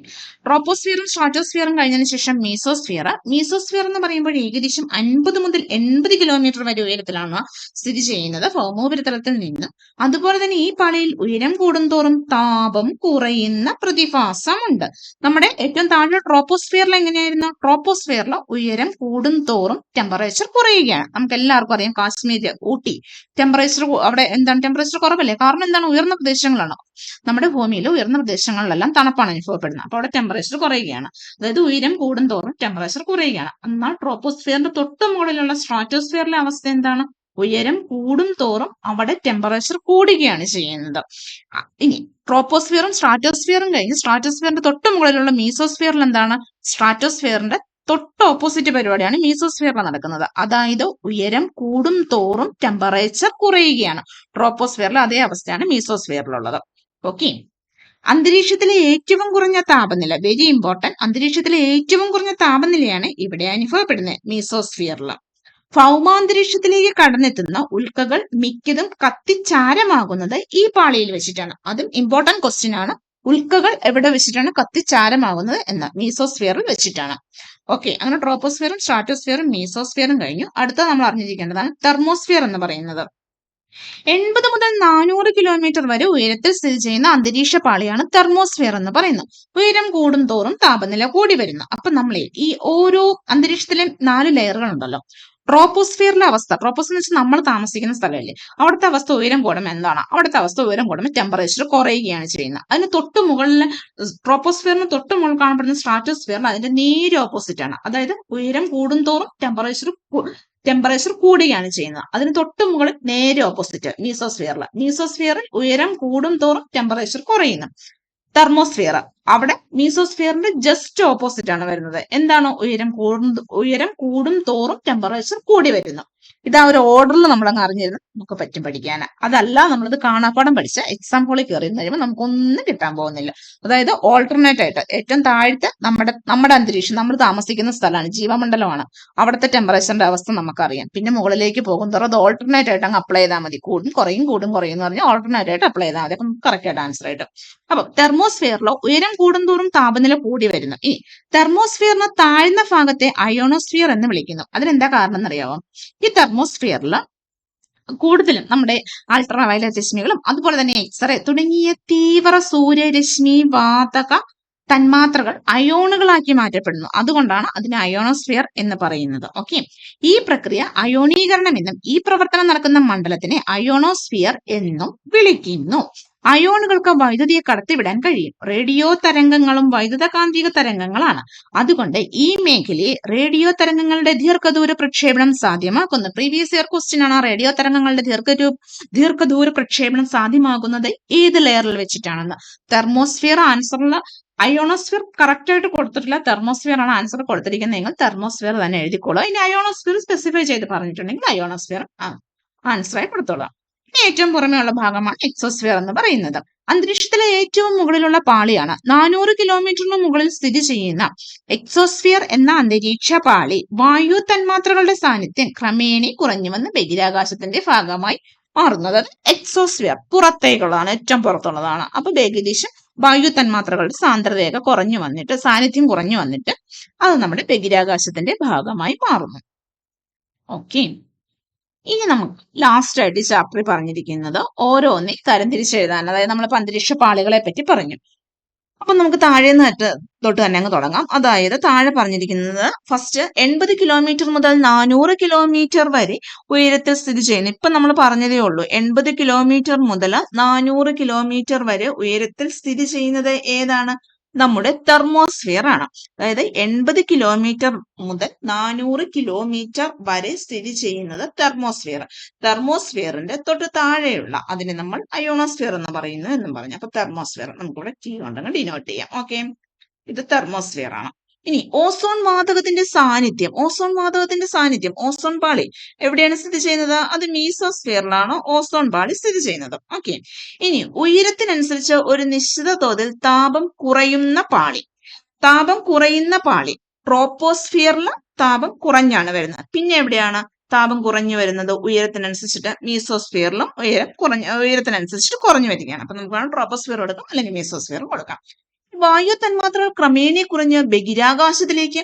ട്രോപ്പോസ്ഫിയറും സ്ട്രാറ്റോസ്ഫിയറും കഴിഞ്ഞതിന് ശേഷം മീസോസ്ഫിയർ. മീസോസ്ഫിയർ എന്ന് പറയുമ്പോൾ ഏകദേശം 50 മുതൽ 80 കിലോമീറ്റർ വരെ ഉയരത്തിലാണ് സ്ഥിതി ചെയ്യുന്നത് ഭൗമോപരിതലത്തിൽ നിന്ന്. അതുപോലെ തന്നെ ഈ പാളിയിൽ ഉയരം കൂടുന്തോറും താപം കുറയുന്ന പ്രതിഭാസമുണ്ട്. നമ്മുടെ ഏറ്റവും താഴെ ട്രോപ്പോസ്ഫിയറിൽ എങ്ങനെയായിരുന്നു? ട്രോപ്പോസ്ഫിയറിൽ ഉയരം കൂടുന്തോറും ടെമ്പറേച്ചർ കുറയുകയാണ്. നമുക്ക് എല്ലാവർക്കും അറിയാം, കാശ്മീർ, ഊട്ടി ടെമ്പറേച്ചർ അവിടെ എന്താണ്? ടെമ്പറേച്ചർ കുറവല്ലേ? കാരണം എന്താണ്? ഉയർന്ന പ്രദേശങ്ങളാണ്. നമ്മുടെ ഭൂമിയിൽ ഉയർന്ന പ്രദേശങ്ങളിലെല്ലാം തണുപ്പാണ് അനുഭവപ്പെടുന്നത്. അപ്പോൾ അവിടെ ടെമ്പറേച്ചർ കുറയുകയാണ്. അതായത് ഉയരം കൂടുന്തോറും ടെമ്പറേച്ചർ കുറയുകയാണ്. എന്നാൽ ട്രോപ്പോസ്ഫിയറിന്റെ തൊട്ട് മുകളിലുള്ള സ്ട്രാറ്റോസ്ഫിയറിലെ അവസ്ഥ എന്താണ്? ഉയരം കൂടും തോറും അവിടെ ടെമ്പറേച്ചർ കൂടുകയാണ് ചെയ്യുന്നത്. ഇനി ട്രോപ്പോസ്ഫിയറും സ്ട്രാറ്റോസ്ഫിയറും കഴിഞ്ഞ് സ്ട്രാറ്റോസ്ഫിയറിന്റെ തൊട്ട് മുകളിലുള്ള മീസോസ്ഫിയറിൽ എന്താണ്? സ്ട്രാറ്റോസ്ഫിയറിന്റെ തൊട്ട് ഓപ്പോസിറ്റ് പരിപാടിയാണ് മീസോസ്ഫിയറിൽ നടക്കുന്നത്. അതായത് ഉയരം കൂടും തോറും ടെമ്പറേച്ചർ കുറയുകയാണ്. ട്രോപ്പോസ്ഫിയറിൽ അതേ അവസ്ഥയാണ് മീസോസ്ഫിയറിലുള്ളത്. ഓക്കെ, അന്തരീക്ഷത്തിലെ ഏറ്റവും കുറഞ്ഞ താപനില, വെരി ഇമ്പോർട്ടന്റ്, അന്തരീക്ഷത്തിലെ ഏറ്റവും കുറഞ്ഞ താപനിലയാണ് ഇവിടെ അനുഭവപ്പെടുന്നത് മീസോസ്ഫിയറിൽ. ഭൗമാന്തരീക്ഷത്തിലേക്ക് കടന്നെത്തുന്ന ഉൽക്കകൾ മിക്കതും കത്തിച്ചാരമാകുന്നത് ഈ പാളിയിൽ വെച്ചിട്ടാണ്. അതും ഇമ്പോർട്ടന്റ് ക്വസ്റ്റ്യൻ ആണ്. ഉൽക്കകൾ എവിടെ വെച്ചിട്ടാണ് കത്തിച്ചാരമാകുന്നത് എന്ന്? മീസോസ്ഫിയറിൽ വെച്ചിട്ടാണ്. ഓക്കെ, അങ്ങനെ ട്രോപ്പോസ്ഫിയറും സ്ട്രാറ്റോസ്ഫിയറും മീസോസ്ഫിയറും കഴിഞ്ഞു. അടുത്ത നമ്മൾ അറിഞ്ഞിരിക്കേണ്ടതാണ് തെർമോസ്ഫിയർ എന്ന് പറയുന്നത്. 80 മുതൽ 400 കിലോമീറ്റർ വരെ ഉയരത്തിൽ സ്ഥിതി ചെയ്യുന്ന അന്തരീക്ഷ പാളിയാണ് തെർമോസ്ഫിയർ എന്ന് പറയുന്നത്. ഉയരം കൂടും തോറും താപനില കൂടി വരുന്നു. അപ്പൊ നമ്മളെ ഈ ഓരോ അന്തരീക്ഷത്തിലെ 4 ലെയറുകൾ ഉണ്ടല്ലോ. ട്രോപ്പോസ്ഫിയറിലെ അവസ്ഥ, ട്രോപ്പോസ്ഫിയർ എന്ന് വെച്ചാൽ നമ്മൾ താമസിക്കുന്ന സ്ഥലമല്ലേ, അവിടുത്തെ അവസ്ഥ ഉയരം കൂടുമ്പോൾ എന്താണ്? അവിടുത്തെ അവസ്ഥ ഉയരം കൂടുമ്പോൾ ടെമ്പറേച്ചർ കുറയുകയാണ് ചെയ്യുന്നത്. അതിന് തൊട്ട് മുകളിൽ ട്രോപ്പോസ്ഫിയറിന് തൊട്ട് മുകളിൽ കാണപ്പെടുന്ന സ്ട്രാറ്റോസ്ഫിയറിൽ അതിന്റെ നേരെ ഓപ്പോസിറ്റ് ആണ്. അതായത് ഉയരം കൂടുന്തോറും ടെമ്പറേച്ചർ കൂടുകയാണ് ചെയ്യുന്നത്. അതിന് തൊട്ട് മുകളിൽ നേരെ ഓപ്പോസിറ്റ് മീസോസ്ഫിയറിൽ ഉയരം കൂടും തോറും ടെമ്പറേച്ചർ കുറയുന്നു. തെർമോസ്ഫിയർ, അവിടെ മീസോസ്ഫിയറിന്റെ ജസ്റ്റ് ഓപ്പോസിറ്റ് ആണ് വരുന്നത്. എന്താണ്? ഉയരം കൂടും തോറും ടെമ്പറേച്ചർ കൂടി വരുന്നു. ഇതാ ഒരു ഓർഡറിൽ നമ്മൾ അങ്ങ് അറിഞ്ഞിരുന്നു നമുക്ക് പറ്റും പഠിക്കാൻ. അതല്ല നമ്മളിത് കാണാപ്പാടം പഠിച്ച എക്സാം ഹോളിൽ കയറി കഴിയുമ്പോൾ നമുക്കൊന്നും കിട്ടാൻ പോകുന്നില്ല. അതായത് ഓൾട്ടർനേറ്റ് ആയിട്ട് ഏറ്റവും താഴത്തെ നമ്മുടെ അന്തരീക്ഷം, നമ്മൾ താമസിക്കുന്ന സ്ഥലമാണ്, ജീവമണ്ഡലമാണ്, അവിടുത്തെ ടെമ്പറേച്ചറിന്റെ അവസ്ഥ നമുക്കറിയാം. പിന്നെ മുകളിലേക്ക് പോകുന്നതോറും അത് ഓൾട്ടർനേറ്റ് ആയിട്ട് അങ്ങ് അപ്ലൈ ചെയ്താൽ മതി. കൂടും കുറയും എന്ന് പറഞ്ഞാൽ ഓൾട്ടർനേറ്റ് ആയിട്ട് അപ്ലൈ ചെയ്താൽ മതി. അപ്പം കറക്റ്റ് ആയിട്ട് ആൻസർ ആയിട്ട്. അപ്പൊ തെർമോസ്ഫിയറിലോ ഉയരം കൂടുന്തോറും താപനില കൂടി വരുന്നു. ഇനി തെർമോസ്ഫിയറിന് താഴ്ന്ന ഭാഗത്തെ അയോണോസ്ഫിയർ എന്ന് വിളിക്കുന്നു. അതിനെന്താ കാരണം എന്നറിയാമോ? ഈ തെർമോസ്ഫിയറിൽ കൂടുതലും നമ്മുടെ അൾട്രാവയലറ്റ് രശ്മികളും അതുപോലെ തന്നെ എക്സ്റേ തുടങ്ങിയ തീവ്ര സൂര്യരശ്മി വാതക തന്മാത്രകൾ അയോണുകളാക്കി മാറ്റപ്പെടുന്നു. അതുകൊണ്ടാണ് അതിനെ അയോണോസ്ഫിയർ എന്ന് പറയുന്നത്. ഓക്കെ, ഈ പ്രക്രിയ അയോണീകരണം എന്നും ഈ പ്രവർത്തനം നടക്കുന്ന മണ്ഡലത്തിനെ അയോണോസ്ഫിയർ എന്നും വിളിക്കുന്നു. അയോണുകൾക്ക് വൈദ്യുതിയെ കടത്തിവിടാൻ കഴിയും. റേഡിയോ തരംഗങ്ങളും വൈദ്യുതകാന്തിക തരംഗങ്ങളാണ്. അതുകൊണ്ട് ഈ മേഖലയെ റേഡിയോ തരംഗങ്ങളുടെ ദീർഘദൂര പ്രക്ഷേപണം സാധ്യമാക്കുന്നു. പ്രീവിയസ് ഇയർ ക്വസ്റ്റ്യൻ ആണ്. റേഡിയോ തരംഗങ്ങളുടെ ദീർഘദൂര പ്രക്ഷേപണം സാധ്യമാകുന്നത് ഏത് ലെയറിൽ വെച്ചിട്ടാണെന്ന്. തെർമോസ്ഫിയർ ആൻസറിൽ അയോണോസ്ഫിയർ കറക്റ്റ് ആയിട്ട് കൊടുത്തിട്ടില്ല. തെർമോസ്ഫിയർ ആണ് ആൻസർ കൊടുത്തിരിക്കുന്നതെങ്കിൽ തെർമോസ്ഫിയർ തന്നെ എഴുതിക്കോളൂ. ഇനി അയോണോസ്ഫിയർ സ്പെസിഫൈ ചെയ്ത് പറഞ്ഞിട്ടുണ്ടെങ്കിൽ അയോണോസ്ഫിയർ ആൻസറായി കൊടുത്തോളാം. ഏറ്റവും പുറമെയുള്ള ഭാഗമാണ് എക്സോസ്ഫിയർ എന്ന് പറയുന്നത്. അന്തരീക്ഷത്തിലെ ഏറ്റവും മുകളിലുള്ള പാളിയാണ്. 400 കിലോമീറ്ററിന് മുകളിൽ സ്ഥിതി ചെയ്യുന്ന എക്സോസ്ഫിയർ എന്ന അന്തരീക്ഷ പാളി വായു തന്മാത്രകളുടെ സാന്നിധ്യം ക്രമേണ കുറഞ്ഞു വന്ന് ബഹിരാകാശത്തിന്റെ ഭാഗമായി മാറുന്നത്. എക്സോസ്ഫിയർ പുറത്തേക്കുള്ളതാണ്, ഏറ്റവും പുറത്തുള്ളതാണ്. അപ്പൊ ഏകദേശം വായു തന്മാത്രകളുടെ സാന്ദ്രതയൊക്കെ സാന്നിധ്യം കുറഞ്ഞു വന്നിട്ട് അത് നമ്മുടെ ബഹിരാകാശത്തിന്റെ ഭാഗമായി മാറുന്നു. ഓക്കെ, ഇനി നമുക്ക് ലാസ്റ്റ് ആയിട്ട് ചാപ്റ്ററിൽ പറഞ്ഞിരിക്കുന്നത് ഓരോന്നേ തരംതിരിച്ച് എഴുതാൻ. അതായത് നമ്മളിപ്പോൾ അന്തരീക്ഷ പാളികളെ പറ്റി പറഞ്ഞു. അപ്പൊ നമുക്ക് താഴേന്ന് തൊട്ട് തന്നെ അങ്ങ് തുടങ്ങാം. അതായത് താഴെ പറഞ്ഞിരിക്കുന്നത് ഫസ്റ്റ് 80 കിലോമീറ്റർ മുതൽ 400 കിലോമീറ്റർ വരെ ഉയരത്തിൽ സ്ഥിതി ചെയ്യുന്നു. ഇപ്പൊ നമ്മൾ പറഞ്ഞതേ ഉള്ളൂ. 80 കിലോമീറ്റർ മുതൽ 400 കിലോമീറ്റർ വരെ ഉയരത്തിൽ സ്ഥിതി ചെയ്യുന്നത് ഏതാണ്? നമ്മുടെ തെർമോസ്ഫിയർ ആണ്. അതായത് 80 കിലോമീറ്റർ മുതൽ 400 കിലോമീറ്റർ വരെ സ്ഥിതി ചെയ്യുന്നത് തെർമോസ്ഫിയർ. തെർമോസ്ഫിയറിന്റെ തൊട്ട് താഴെയുള്ള അതിനെ നമ്മൾ അയോണോസ്ഫിയർ എന്ന് പറയുന്നു എന്നും പറഞ്ഞു. അപ്പൊ തെർമോസ്ഫിയർ നമുക്കിവിടെ T കൊണ്ടങ്ങ് ഡിനോട്ട് ചെയ്യാം. ഓക്കെ, ഇത് തെർമോസ്ഫിയർ ആണ്. ഇനി ഓസോൺ വാതകത്തിന്റെ സാന്നിധ്യം, ഓസോൺ പാളി എവിടെയാണ് സ്ഥിതി ചെയ്യുന്നത്? അത് മീസോസ്ഫിയറിലാണ് ഓസോൺ പാളി സ്ഥിതി ചെയ്യുന്നത്. ഓക്കെ, ഇനി ഉയരത്തിനനുസരിച്ച് ഒരു നിശ്ചിത തോതിൽ താപം കുറയുന്ന പാളി ട്രോപ്പോസ്ഫിയറിൽ താപം കുറഞ്ഞാണ് വരുന്നത്. പിന്നെ എവിടെയാണ് താപം കുറഞ്ഞു വരുന്നത്? ഉയരത്തിനനുസരിച്ചിട്ട് മീസോസ്ഫിയറിലും ഉയരത്തിനനുസരിച്ചിട്ട് കുറഞ്ഞു വരികയാണ്. അപ്പൊ നമുക്ക് വേണം ട്രോപ്പോസ്ഫിയർ കൊടുക്കാം, അല്ലെങ്കിൽ മീസോസ്ഫിയർ കൊടുക്കാം. വായു തന്മാത്രകൾ ക്രമേണ കുറഞ്ഞ് ബഹിരാകാശത്തിലേക്ക്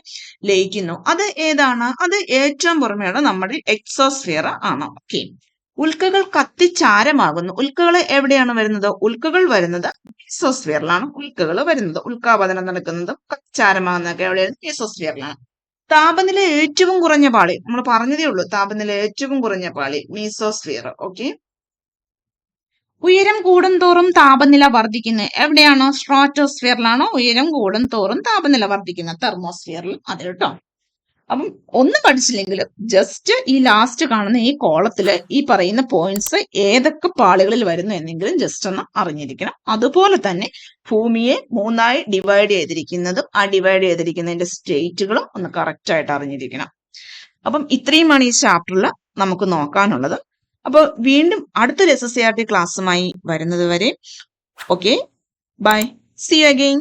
ലയിക്കുന്നു. അത് ഏതാണ്? അത് ഏറ്റവും പുറമെയുള്ള നമ്മുടെ എക്സോസ്ഫിയർ ആണ്. ഓക്കെ, ഉൽക്കകൾ കത്തിച്ചാരമാകുന്നു. ഉൽക്കകൾ എവിടെയാണ് വരുന്നത്? ഉൽക്കകൾ വരുന്നത് മീസോസ്ഫിയറിലാണ്. ഉൽക്കാപതനം നടക്കുന്നതും കത്തിച്ചാരമാകുന്നതൊക്കെ എവിടെയാണ്? മീസോസ്ഫിയറിലാണ്. താപനില ഏറ്റവും കുറഞ്ഞ പാളി, നമ്മൾ പറഞ്ഞതേ ഉള്ളൂ, താപനില ഏറ്റവും കുറഞ്ഞ പാളി മീസോസ്ഫിയർ. ഓക്കെ, ഉയരം കൂടുന്തോറും താപനില വർദ്ധിക്കുന്നത് എവിടെയാണ്? സ്ട്രാറ്റോസ്ഫിയറിലാണോ? ഉയരം കൂടുന്തോറും താപനില വർദ്ധിക്കുന്നത് തെർമോസ്ഫിയറിൽ. അത് കേട്ടോ. അപ്പം ഒന്നും പഠിച്ചില്ലെങ്കിലും ജസ്റ്റ് ഈ ലാസ്റ്റ് കാണുന്ന ഈ കോളത്തില് ഈ പറയുന്ന പോയിന്റ്സ് ഏതൊക്കെ പാളികളിൽ വരുന്നു എന്നെങ്കിലും ജസ്റ്റ് ഒന്ന് അറിഞ്ഞിരിക്കണം. അതുപോലെ തന്നെ ഭൂമിയെ 3ആയി ഡിവൈഡ് ചെയ്തിരിക്കുന്നതും ആ ഡിവൈഡ് ചെയ്തിരിക്കുന്നതിന്റെ സ്റ്റേറ്റുകളും ഒന്ന് കറക്റ്റ് ആയിട്ട് അറിഞ്ഞിരിക്കണം. അപ്പം ഇത്രയുമാണ് ഈ ചാപ്റ്ററിൽ നമുക്ക് നോക്കാനുള്ളത്. അപ്പോൾ വീണ്ടും അടുത്തൊരു SSCRT ക്ലാസ്സുമായി വരുന്നത് വരെ okay, bye, see you again.